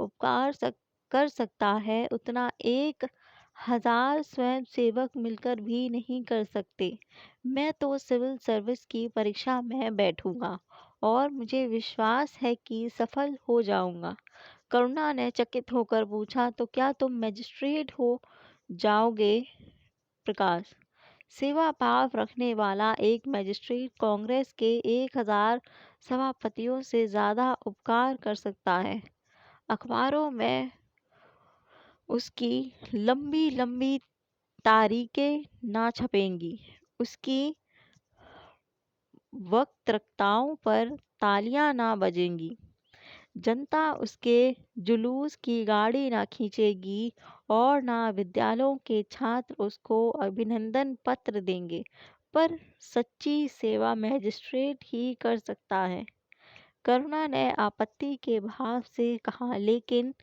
कर सकता है उतना 1,000 स्वयं सेवक मिलकर भी नहीं कर सकते। मैं तो सिविल सर्विस की परीक्षा में बैठूंगा और मुझे विश्वास है कि सफल हो जाऊंगा। करुणा ने चकित होकर पूछा, तो क्या तुम मैजिस्ट्रेट हो जाओगे? प्रकाश, सेवा भाव रखने वाला एक मैजिस्ट्रेट कांग्रेस के 1,000 सभापतियों से ज्यादा उपकार कर सकता है। अखबारों में उसकी लंबी लंबी तारीखें ना छपेंगी, उसकी वक्तृताओं पर तालियां ना बजेंगी, जनता उसके जुलूस की गाड़ी ना खींचेगी और ना विद्यालयों के छात्र उसको अभिनंदन पत्र देंगे। पर सच्ची सेवा मैजिस्ट्रेट ही कर सकता है। करुणा ने आपत्ति के भाव से कहा, लेकिन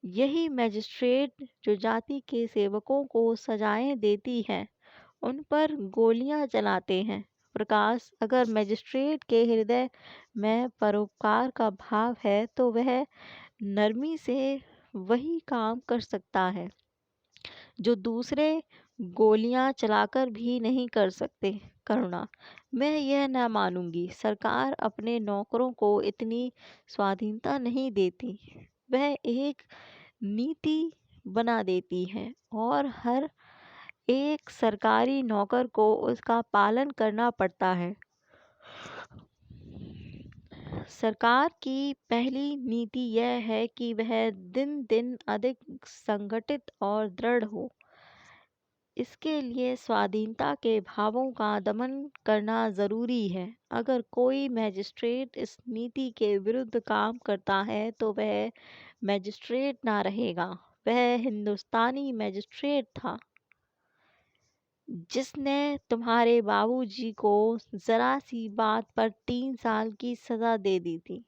यही मैजिस्ट्रेट जो जाति के सेवकों को सजाएं देती हैं, उन पर गोलियां चलाते हैं। प्रकाश, अगर मैजिस्ट्रेट के हृदय में परोपकार का भाव है तो वह नरमी से वही काम कर सकता है जो दूसरे गोलियां चलाकर भी नहीं कर सकते। करुणा, मैं यह न मानूंगी। सरकार अपने नौकरों को इतनी स्वाधीनता नहीं देती। वह एक नीति बना देती है और हर एक सरकारी नौकर को उसका पालन करना पड़ता है। सरकार की पहली नीति यह है कि वह दिन दिन अधिक संगठित और दृढ़ हो। इसके लिए स्वाधीनता के भावों का दमन करना जरूरी है। अगर कोई मैजिस्ट्रेट इस नीति के विरुद्ध काम करता है तो वह मैजिस्ट्रेट ना रहेगा, वह हिंदुस्तानी मैजिस्ट्रेट था जिसने तुम्हारे बाबूजी को जरा सी बात पर 3 साल की सजा दे दी थी।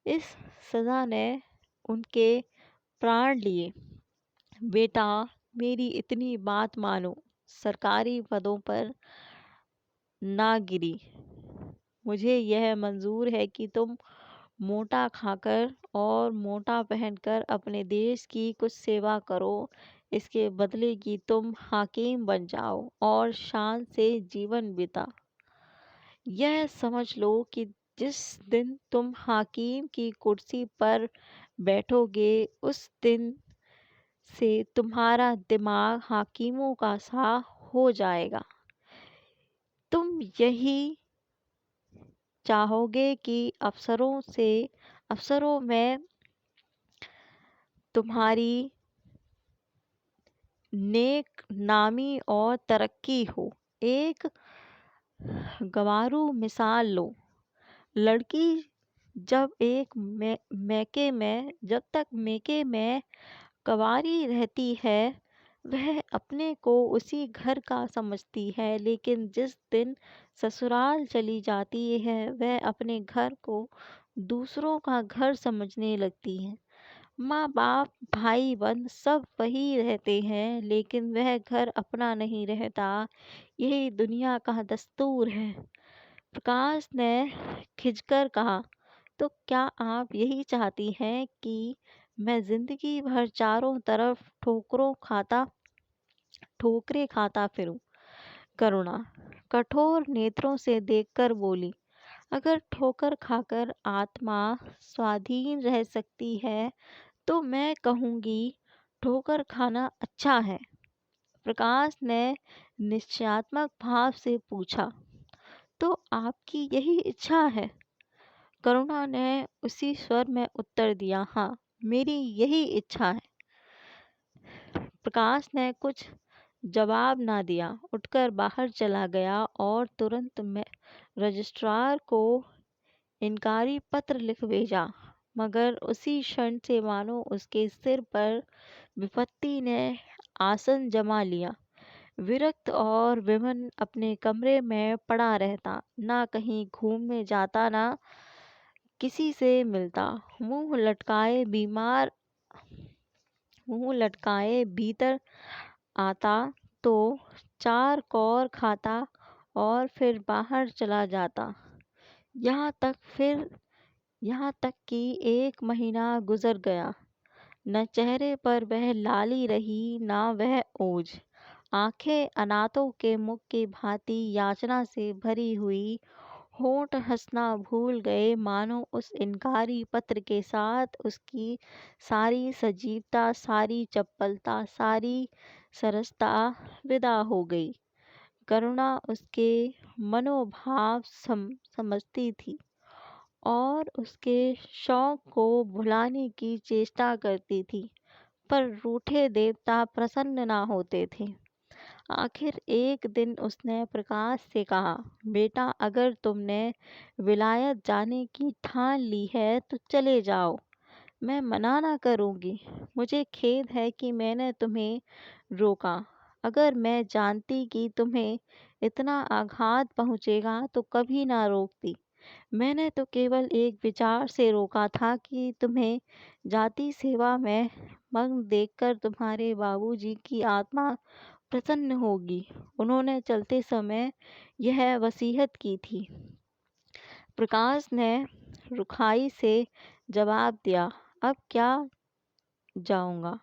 इस सजा ने उनके प्राण लिए। बेटा, मेरी इतनी बात मानो, सरकारी पदों पर ना गिरी। मुझे यह मंजूर है कि तुम मोटा खाकर और मोटा पहनकर अपने देश की कुछ सेवा करो। इसके बदले कि तुम हाकिम बन जाओ और शान से जीवन बिता। यह समझ लो कि जिस दिन तुम हाकिम की कुर्सी पर बैठोगे उस दिन से तुम्हारा दिमाग हाकिमों का सा हो जाएगा। तुम यही चाहोगे कि अफसरों में तुम्हारी नेक नामी और तरक्की हो। एक गवारू मिसाल लो। लड़की जब तक मेके में कंवारी रहती है वह अपने को उसी घर का समझती है, लेकिन जिस दिन ससुराल चली जाती है वह अपने घर को दूसरों का घर समझने लगती है। माँ बाप भाई बंद सब वही रहते हैं, लेकिन वह घर अपना नहीं रहता। यही दुनिया का दस्तूर है। प्रकाश ने खिंचकर कहा, तो क्या आप यही चाहती हैं कि मैं जिंदगी भर चारों तरफ ठोकरें खाता फिरूं? करुणा कठोर नेत्रों से देखकर बोली, अगर ठोकर खाकर आत्मा स्वाधीन रह सकती है तो मैं कहूंगी ठोकर खाना अच्छा है। प्रकाश ने निश्चयात्मक भाव से पूछा, तो आपकी यही इच्छा है? करुणा ने उसी स्वर में उत्तर दिया, हाँ, मेरी यही इच्छा है। प्रकाश ने कुछ जवाब ना दिया, उठकर बाहर चला गया और तुरंत में रजिस्ट्रार को इनकारी पत्र लिख भेजा। मगर उसी क्षण से मानो उसके सिर पर विपत्ति ने आसन जमा लिया। विरक्त और विमन अपने कमरे में पड़ा रहता, ना कहीं घूमने जाता, ना किसी से मिलता। मुंह लटकाए भीतर आता तो चार कौर खाता और फिर बाहर चला जाता। यहाँ तक फिर यहाँ तक कि 1 महीना गुजर गया। न चेहरे पर वह लाली रही, न वह ओज। आंखें अनाथों के मुख की भांति याचना से भरी हुई, होंठ हंसना भूल गए, मानो उस इनकारी पत्र के साथ उसकी सारी सजीवता, सारी चपलता, सारी सरसता विदा हो गई। करुणा उसके मनोभाव समझती थी और उसके शौक को भुलाने की चेष्टा करती थी, पर रूठे देवता प्रसन्न ना होते थे। आखिर एक दिन उसने प्रकाश से कहा, बेटा, अगर तुमने विलायत जाने की ठान ली है तो चले जाओ, मैं मना ना करूँगी। मुझे खेद है कि मैंने तुम्हें रोका। अगर मैं जानती कि तुम्हें इतना आघात पहुँचेगा तो कभी ना रोकती। मैंने तो केवल एक विचार से रोका था कि तुम्हें जाति सेवा में मग्न देखकर तुम्हारे बाबूजी की आत्मा प्रसन्न होगी। उन्होंने चलते समय यह वसीयत की थी। प्रकाश ने रुखाई से जवाब दिया, अब क्या जाऊंगा,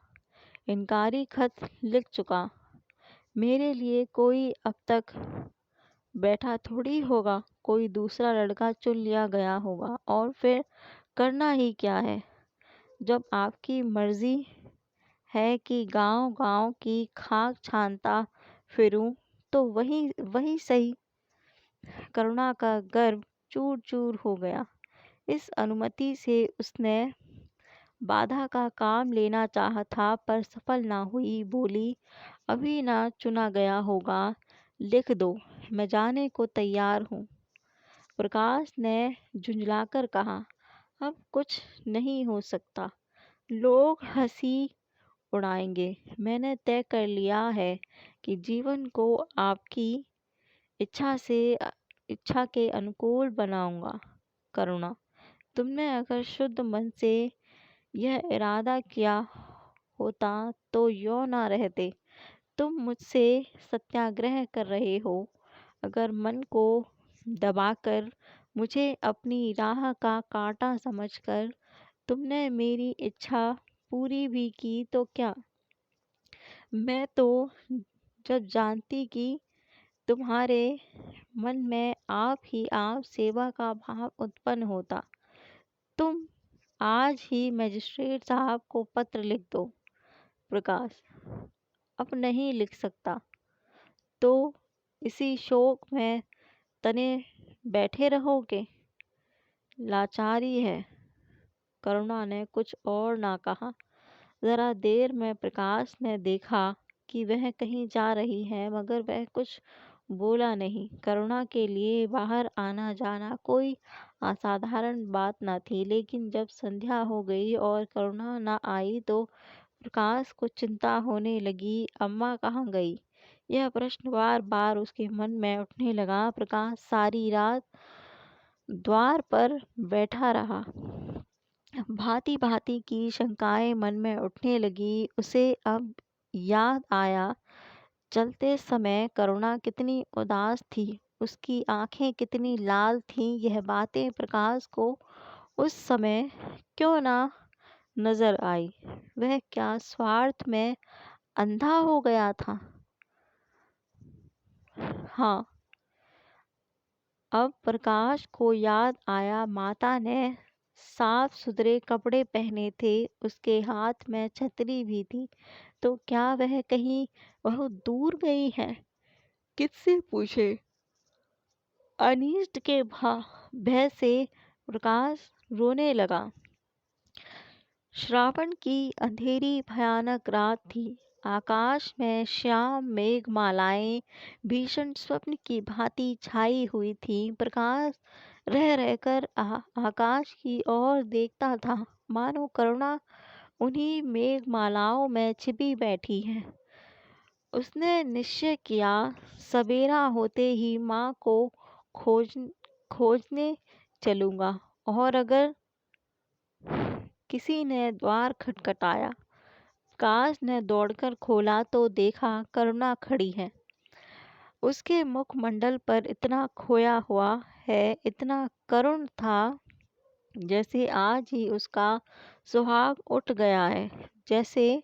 इनकारी खत लिख चुका। मेरे लिए कोई अब तक बैठा थोड़ी होगा, कोई दूसरा लड़का चुन लिया गया होगा, और फिर करना ही क्या है? जब आपकी मर्जी है कि गांव गांव की खाक छानता फिरूं तो वही वही सही। करुणा का गर्व चूर चूर हो गया। इस अनुमति से उसने बाधा का काम लेना चाहा था, पर सफल ना हुई। बोली, अभी ना चुना गया होगा, लिख दो, मैं जाने को तैयार हूँ। प्रकाश ने झुंझलाकर कहा, अब कुछ नहीं हो सकता। लोग हंसी उड़ाएंगे। मैंने तय कर लिया है कि जीवन को आपकी इच्छा से इच्छा के अनुकूल बनाऊंगा। करुणा, तुमने अगर शुद्ध मन से यह इरादा किया होता तो यो ना रहते। तुम मुझसे सत्याग्रह कर रहे हो। अगर मन को दबाकर, मुझे अपनी राह का कांटा समझकर तुमने मेरी इच्छा पूरी भी की तो क्या? मैं तो जब जानती कि तुम्हारे मन में आप ही आप सेवा का भाव उत्पन्न होता, तुम आज ही मजिस्ट्रेट साहब को पत्र लिख दो। प्रकाश, अब नहीं लिख सकता तो इसी शोक में तने बैठे रहोगे? लाचारी है। करुणा ने कुछ और ना कहा। जरा देर में प्रकाश ने देखा कि वह कहीं जा रही है, मगर वह कुछ बोला नहीं। करुणा के लिए बाहर आना जाना कोई असाधारण बात न थी, लेकिन जब संध्या हो गई और करुणा न आई तो प्रकाश को चिंता होने लगी। अम्मा कहाँ गई? यह प्रश्न बार बार उसके मन में उठने लगा। प्रकाश सारी रात द्वार पर बैठा रहा। भांति भांति की शंकाएं मन में उठने लगी। उसे अब याद आया, चलते समय करुणा कितनी उदास थी, उसकी आंखें कितनी लाल थीं। यह बातें प्रकाश को उस समय क्यों ना नजर आई? वह क्या स्वार्थ में अंधा हो गया था? हाँ, अब प्रकाश को याद आया, माता ने साफ सुथरे कपड़े पहने थे, उसके हाथ में छतरी भी थी। तो क्या वह कहीं बहुत दूर गई है? किससे पूछे? अनिष्ट के भय से प्रकाश रोने लगा। श्रावण की अंधेरी भयानक रात थी। आकाश में श्याम मेघमालाएं भीषण स्वप्न की भांति छाई हुई थीं। प्रकाश रह रहकर आकाश की ओर देखता था, मानो करुणा उन्हीं मेघमालाओं में छिपी बैठी है। उसने निश्चय किया, सवेरा होते ही माँ को खोज खोजने चलूंगा। और अगर किसी ने द्वार खटखटाया, प्रकाश ने दौड़कर खोला तो देखा करुणा खड़ी है। उसके मुखमंडल पर इतना खोया हुआ है, इतना करुण था, जैसे आज ही उसका सुहाग उठ गया है, जैसे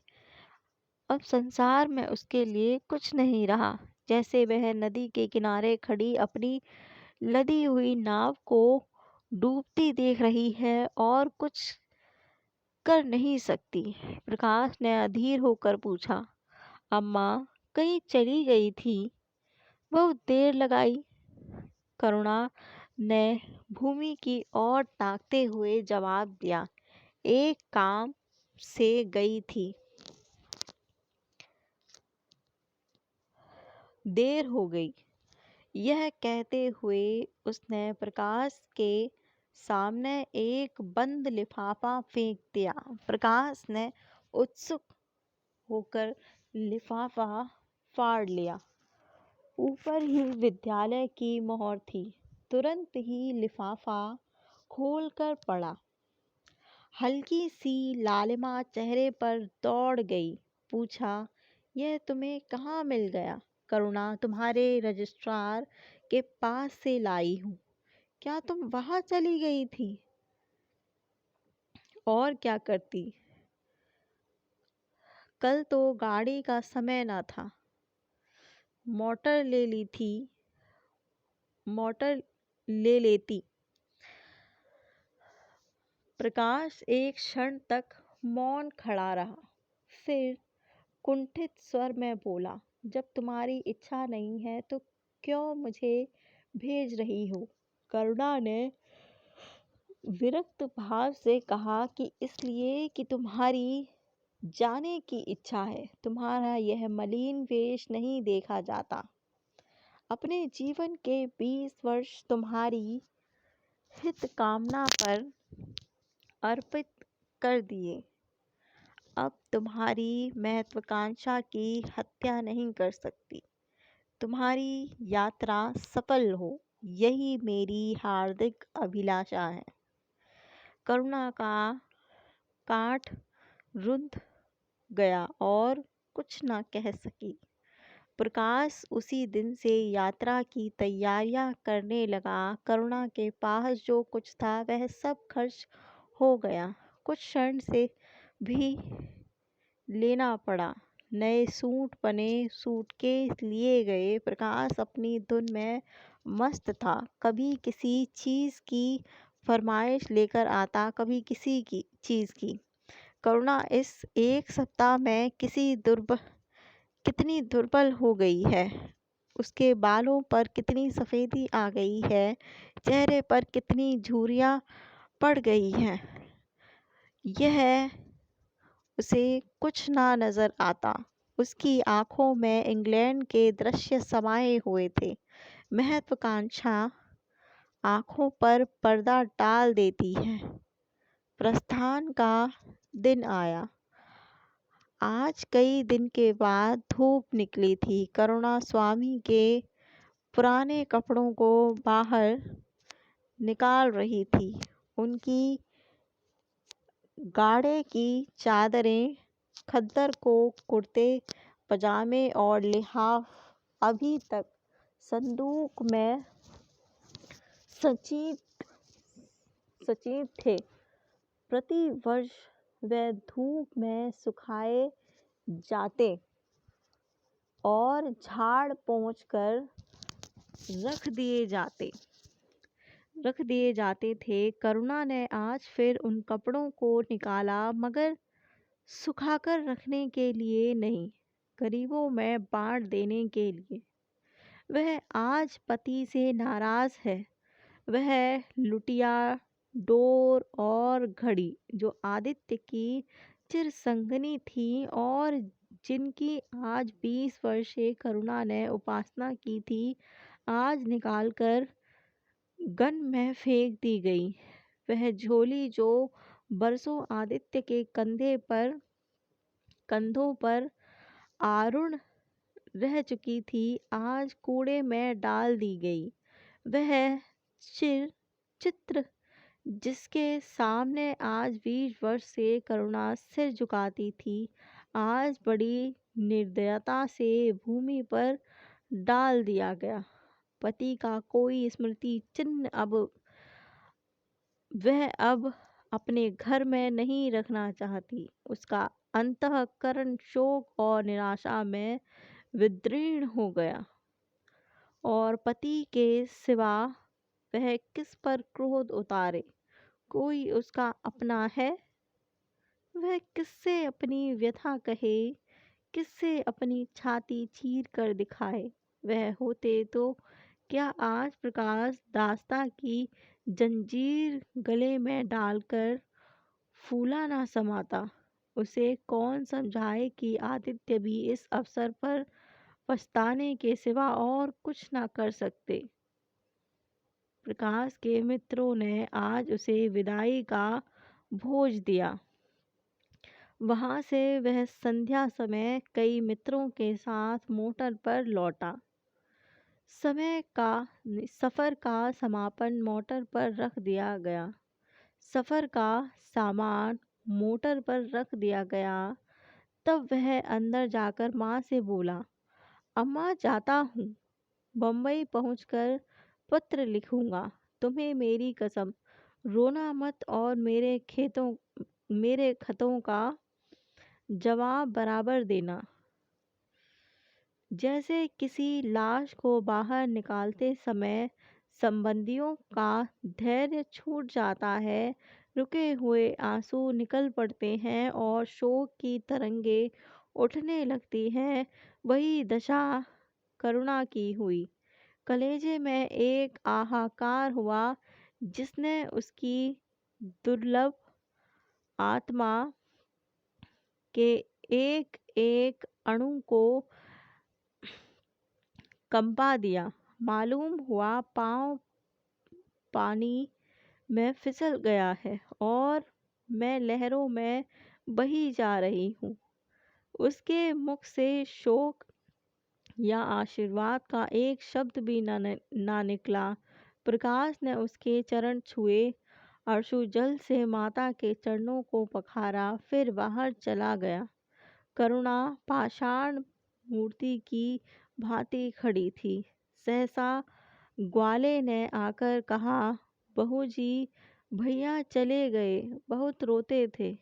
अब संसार में उसके लिए कुछ नहीं रहा, जैसे वह नदी के किनारे खड़ी अपनी लदी हुई नाव को डूबती देख रही है और कुछ कर नहीं सकती। प्रकाश ने अधीर होकर पूछा, अम्मा कहीं चली गई थी? बहुत देर लगाई। करुणा ने भूमि की ओर ताकते हुए जवाब दिया, एक काम से गई थी, देर हो गई। यह कहते हुए उसने प्रकाश के सामने एक बंद लिफाफा फेंक दिया। प्रकाश ने उत्सुक होकर लिफाफा फाड़ लिया। ऊपर ही विद्यालय की मोहर थी। तुरंत ही लिफाफा खोलकर पड़ा। हल्की सी लालिमा चेहरे पर दौड़ गई। पूछा, यह तुम्हें कहाँ मिल गया? करुणा, तुम्हारे रजिस्ट्रार के पास से लाई हूँ। क्या तुम वहाँ चली गई थी? और क्या करती? कल तो गाड़ी का समय न था। मोटर ले ली थी, मोटर ले लेती। प्रकाश एक क्षण तक मौन खड़ा रहा, फिर कुंठित स्वर में बोला, जब तुम्हारी इच्छा नहीं है तो क्यों मुझे भेज रही हो? करुणा ने विरक्त भाव से कहा कि इसलिए कि तुम्हारी जाने की इच्छा है। तुम्हारा यह मलिन वेश नहीं देखा जाता। अपने जीवन के 20 वर्ष तुम्हारी हित कामना पर अर्पित कर दिए। अब तुम्हारी महत्वाकांक्षा की हत्या नहीं कर सकती। तुम्हारी यात्रा सफल हो, यही मेरी हार्दिक अभिलाषा है। करुणा का कांठ रुंध गया और कुछ न कह सकी। प्रकाश उसी दिन से यात्रा की तैयारियां करने लगा। करुणा के पास जो कुछ था वह सब खर्च हो गया। कुछ क्षण से भी लेना पड़ा। नए सूट बने, सूटकेस लिए गए। प्रकाश अपनी धुन में मस्त था। कभी किसी चीज़ की फरमाइश लेकर आता, कभी किसी की चीज़ की। करुणा इस एक सप्ताह में कितनी दुर्बल हो गई है। उसके बालों पर कितनी सफ़ेदी आ गई है, चेहरे पर कितनी झुर्रियाँ पड़ गई हैं। यह उसे कुछ ना नजर आता। उसकी आंखों में इंग्लैंड के दृश्य समाये हुए थे। महत्वाकांक्षा आंखों पर पर्दा डाल देती है। प्रस्थान का दिन आया। आज कई दिन के बाद धूप निकली थी। करुणा स्वामी के पुराने कपड़ों को बाहर निकाल रही थी। उनकी गाढ़े की चादरें, खद्दर को कुर्ते पजामे और लिहाफ अभी तक संदूक में सचित सचित थे। प्रति वर्ष वे धूप में सुखाए जाते और झाड़ पोंछ कर रख दिए जाते थे। करुणा ने आज फिर उन कपड़ों को निकाला, मगर सुखाकर रखने के लिए नहीं, गरीबों में बांट देने के लिए। वह आज पति से नाराज है। वह लुटिया, डोर और घड़ी जो आदित्य की चिरसंगिनी थी और जिनकी आज 20 वर्ष से करुणा ने उपासना की थी, आज निकालकर गन में फेंक दी गई। वह झोली जो बरसों आदित्य के कंधों पर आरूढ़ रह चुकी थी, आज कूड़े में डाल दी गई। वह चित्र जिसके सामने आज 20 वर्ष से करुणा सिर झुकाती थी, आज बड़ी निर्दयता से भूमि पर डाल दिया गया। पति का कोई स्मृति चिन्ह वह अब अपने घर में नहीं रखना चाहती। उसका अंतःकरण शोक और निराशा में विदीर्ण हो गया। और पति के सिवा वह किस पर क्रोध उतारे? कोई उसका अपना है? वह किससे अपनी व्यथा कहे, किससे अपनी छाती चीर कर दिखाए? वह होते तो क्या आज प्रकाश दास्ता की जंजीर गले में डालकर फूला ना समाता? उसे कौन समझाए कि आदित्य भी इस अवसर पर पछताने के सिवा और कुछ ना कर सकते। प्रकाश के मित्रों ने आज उसे विदाई का भोज दिया। वहां से वह संध्या समय कई मित्रों के साथ मोटर पर लौटा। सफर का समापन मोटर पर रख दिया गया। सफर का सामान मोटर पर रख दिया गया। तब वह अंदर जाकर माँ से बोला, अम्मा जाता हूँ, बम्बई पहुँचकर पत्र लिखूंगा। तुम्हें मेरी कसम, रोना मत और मेरे खतों का जवाब बराबर देना। जैसे किसी लाश को बाहर निकालते समय संबंधियों का धैर्य छूट जाता है, रुके हुए आंसू निकल पड़ते हैं और शोक की तरंगे उठने लगती हैं, वही दशा करुणा की हुई। कलेजे में एक हाहाकार हुआ जिसने उसकी दुर्लभ आत्मा के एक एक अणु को कंपा दिया। मालूम हुआ पांव पानी में फिसल गया है और मैं लहरों में बही जा रही हूँ। उसके मुख से शोक या आशीर्वाद का एक शब्द भी ना निकला। प्रकाश ने उसके चरण छुए, अश्रु जल से माता के चरणों को पखारा, फिर बाहर चला गया। करुणा पाषाण मूर्ति की भांति खड़ी थी। सहसा ग्वाले ने आकर कहा, बहू जी, भैया चले गए, बहुत रोते थे।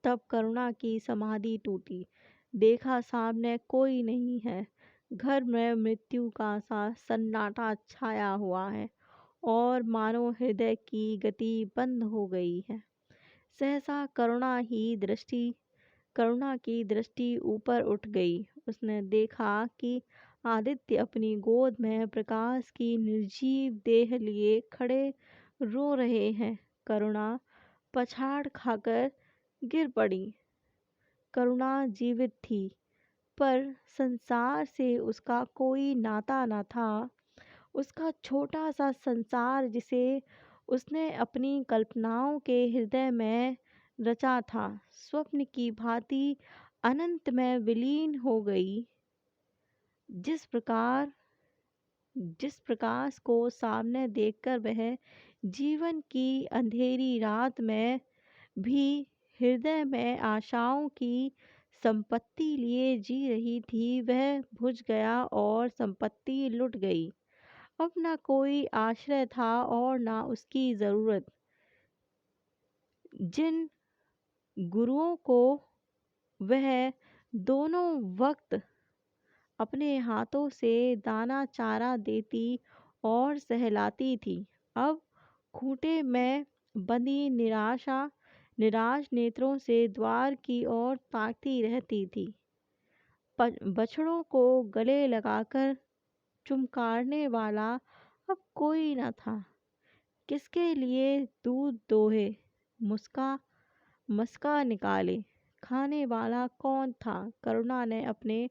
तब करुणा की समाधि टूटी। देखा सामने कोई नहीं है। घर में मृत्यु का सा सन्नाटा छाया हुआ है और मानो हृदय की गति बंद हो गई है। सहसा करुणा की दृष्टि ऊपर उठ गई। उसने देखा कि आदित्य अपनी गोद में प्रकाश की निर्जीव देह लिए खड़े रो रहे हैं। करुणा पछाड़ खाकर गिर पड़ी। करुणा जीवित थी, पर संसार से उसका कोई नाता न था। उसका छोटा सा संसार जिसे उसने अपनी कल्पनाओं के हृदय में रचा था, स्वप्न की भांति अनंत में विलीन हो गई। जिस प्रकाश को सामने देखकर वह जीवन की अंधेरी रात में भी हृदय में आशाओं की संपत्ति लिए जी रही थी, वह बुझ गया और संपत्ति लुट गई। अब ना कोई आश्रय था और ना उसकी जरूरत। जिन गुरुओं को वह दोनों वक्त अपने हाथों से दाना चारा देती और सहलाती थी, अब खूंटे में बंधी निराश नेत्रों से द्वार की ओर ताकती रहती थी। बछड़ों को गले लगाकर चुमकारने वाला अब कोई न था। किसके लिए दूध दोहे, मुस्का मस्का निकाले, खाने वाला कौन था? करुणा ने अपने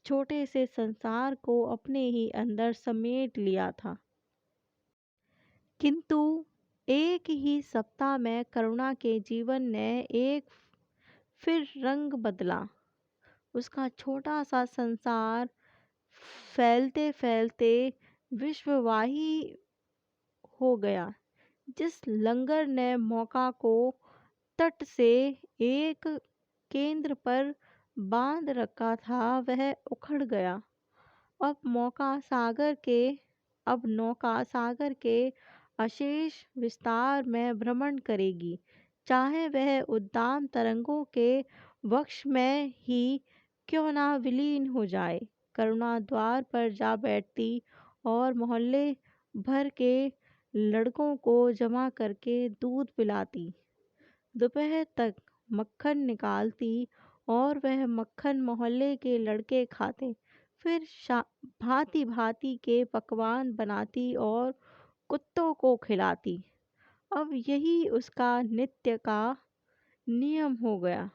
छोटे से संसार को अपने ही अंदर समेट लिया था। किंतु एक ही सप्ताह में करुणा के जीवन ने एक फिर रंग बदला। उसका छोटा सा संसार फैलते फैलते विश्ववाही हो गया। जिस लंगर ने मौका को तट से एक केंद्र पर बांध रखा था, वह उखड़ गया। अब नौका सागर के अशेष विस्तार में भ्रमण करेगी, चाहे वह उद्दाम तरंगों के वक्ष में ही क्यों ना विलीन हो जाए। करुणा द्वार पर जा बैठती और मोहल्ले भर के लड़कों को जमा करके दूध पिलाती। दोपहर तक मक्खन निकालती और वह मक्खन मोहल्ले के लड़के खाते। फिर भांति भांति के पकवान बनाती और कुत्तों को खिलाती। अब यही उसका नित्य का नियम हो गया।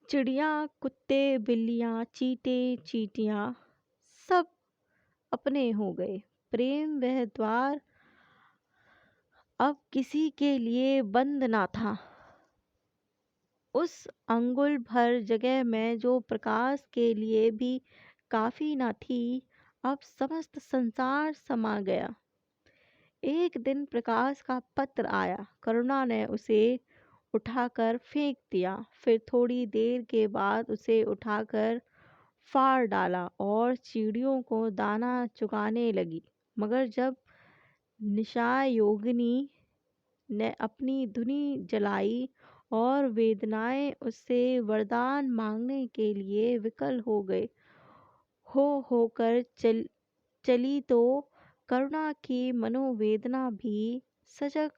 चिड़िया, कुत्ते, बिल्लियां, चींटे, चींटियां सब अपने हो गए। प्रेम वह द्वार अब किसी के लिए बंद ना था। उस अंगुल भर जगह में जो प्रकाश के लिए भी काफी न थी, अब समस्त संसार समा गया। एक दिन प्रकाश का पत्र आया। करुणा ने उसे उठाकर फेंक दिया। फिर थोड़ी देर के बाद उसे उठाकर फाड़ डाला और चिड़ियों को दाना चुगाने लगी। मगर जब निशायोगिनी ने अपनी धुनी जलाई और वेदनाएं उससे वरदान मांगने के लिए विकल होकर चली, तो करुणा की मनोवेदना भी सजग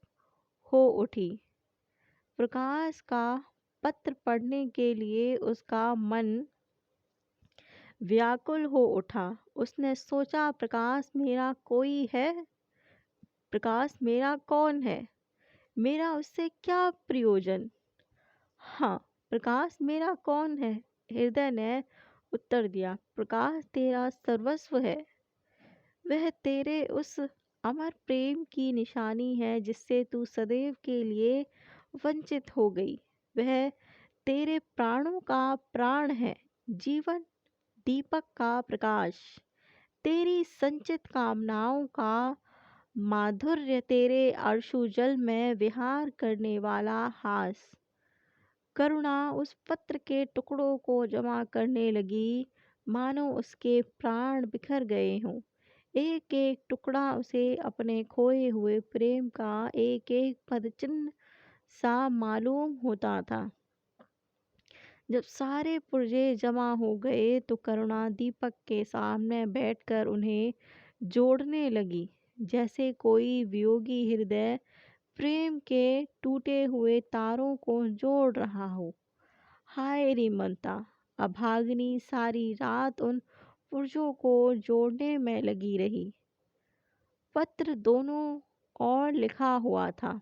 हो उठी। प्रकाश का पत्र पढ़ने के लिए उसका मन व्याकुल हो उठा। उसने सोचा, प्रकाश मेरा कोई है? प्रकाश मेरा कौन है? मेरा उससे क्या प्रयोजन? हाँ, प्रकाश मेरा कौन है? हृदय ने उत्तर दिया, प्रकाश तेरा सर्वस्व है। वह तेरे उस अमर प्रेम की निशानी है जिससे तू सदैव के लिए वंचित हो गई। वह तेरे प्राणों का प्राण है, जीवन दीपक का प्रकाश, तेरी संचित कामनाओं का माधुर्य, तेरे आंसुजल में विहार करने वाला हास। करुणा उस पत्र के टुकड़ों को जमा करने लगी, मानो उसके प्राण बिखर गए हों। एक एक टुकड़ा उसे अपने खोए हुए प्रेम का एक एक पद चिन्ह सा मालूम होता था। जब सारे पुर्जे जमा हो गए तो करुणा दीपक के सामने बैठकर उन्हें जोड़ने लगी, जैसे कोई वियोगी हृदय प्रेम के टूटे हुए तारों को जोड़ रहा हो। हाय रे ममता, अभागिनी सारी रात उन पुर्जों को जोड़ने में लगी रही। पत्र दोनों ओर लिखा हुआ था,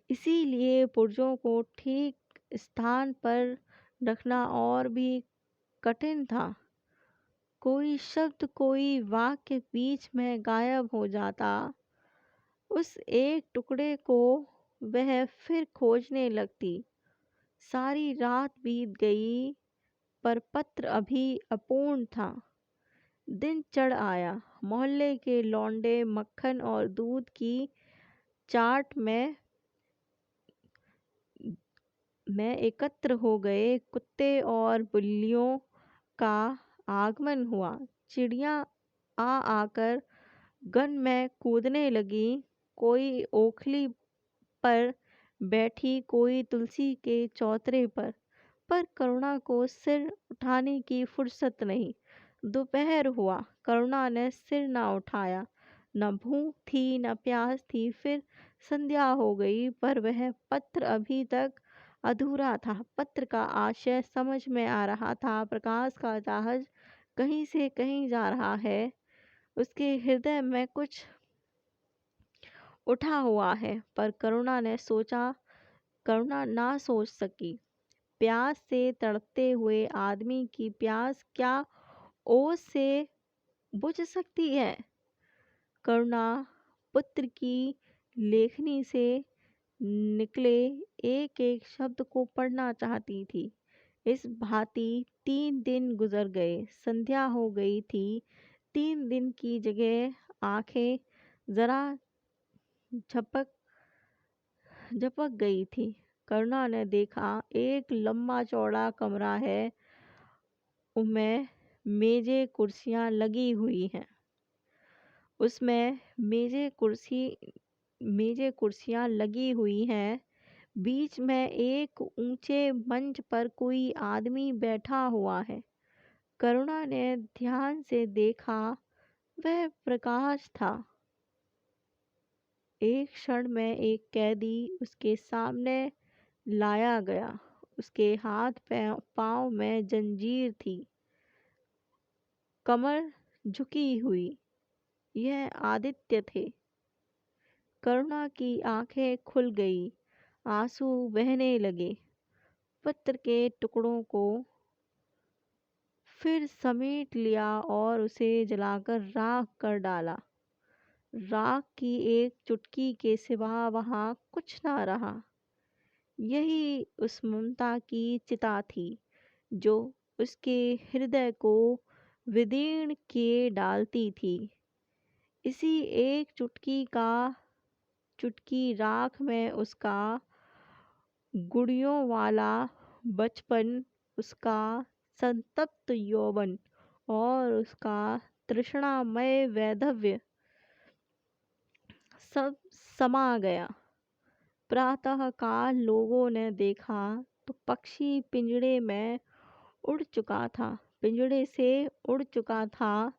इसीलिए पुर्जों को ठीक स्थान पर रखना और भी कठिन था। कोई शब्द, कोई वाक्य बीच में गायब हो जाता। उस एक टुकड़े को वह फिर खोजने लगती। सारी रात बीत गई पर पत्र अभी अपूर्ण था। दिन चढ़ आया। मोहल्ले के लौंडे मक्खन और दूध की चाट में एकत्र हो गए। कुत्ते और बिल्लियों का आगमन हुआ। चिड़िया आ आकर गन में कूदने लगी। कोई ओखली पर बैठी, कोई तुलसी के चौतरे पर करुणा को सिर उठाने की फुर्सत नहीं। दोपहर हुआ, करुणा ने सिर न उठाया। न भूख थी न प्यास थी। फिर संध्या हो गई, पर वह पत्र अभी तक अधूरा था। पत्र का आशय समझ में आ रहा था। प्रकाश का जहाज कहीं से कहीं जा रहा है। उसके हृदय में कुछ उठा हुआ है, पर करुणा ना सोच सकी। प्यास से तड़पते हुए आदमी की प्यास क्या ओस से बुझ सकती है? करुणा पुत्र की लेखनी से निकले एक एक शब्द को पढ़ना चाहती थी। इस भांति 3 दिन गुजर गए। संध्या हो गई थी। 3 दिन की जगह आंखें जरा झपक झपक गई थी। करुणा ने देखा, एक लंबा चौड़ा कमरा है। उसमें मेजें कुर्सियां लगी हुई हैं। उसमें मेजें कुर्सियां लगी हुई हैं। बीच में एक ऊंचे मंच पर कोई आदमी बैठा हुआ है। करुणा ने ध्यान से देखा, वह प्रकाश था। एक क्षण में एक कैदी उसके सामने लाया गया। उसके हाथ पांव में जंजीर थी, कमर झुकी हुई। यह आदित्य थे। करुणा की आंखें खुल गई, आंसू बहने लगे। पत्र के टुकड़ों को फिर समेट लिया और उसे जलाकर राख कर डाला। राख की एक चुटकी के सिवा वहां कुछ न रहा। यही उस ममता की चिता थी जो उसके हृदय को विदीर्ण किए डालती थी। इसी एक चुटकी राख में उसका गुड़ियों वाला बचपन, उसका संतप्त यौवन और उसका तृष्णामय वैधव्य सब समा गया। प्रातः काल लोगों ने देखा तो पक्षी पिंजड़े में उड़ चुका था, पिंजड़े से उड़ चुका था।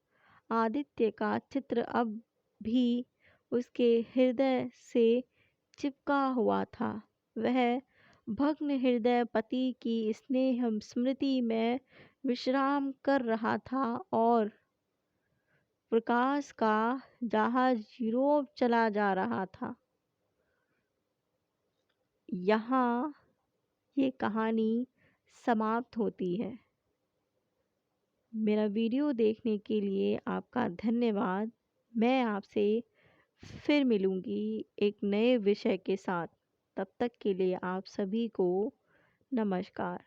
आदित्य का चित्र अब भी उसके हृदय से चिपका हुआ था। वह भग्न हृदय पति की स्नेह स्मृति में विश्राम कर रहा था और प्रकाश का जहाज यूरोप चला जा रहा था। यहाँ ये कहानी समाप्त होती है। मेरा वीडियो देखने के लिए आपका धन्यवाद। मैं आपसे फिर मिलूँगी एक नए विषय के साथ। तब तक के लिए आप सभी को नमस्कार।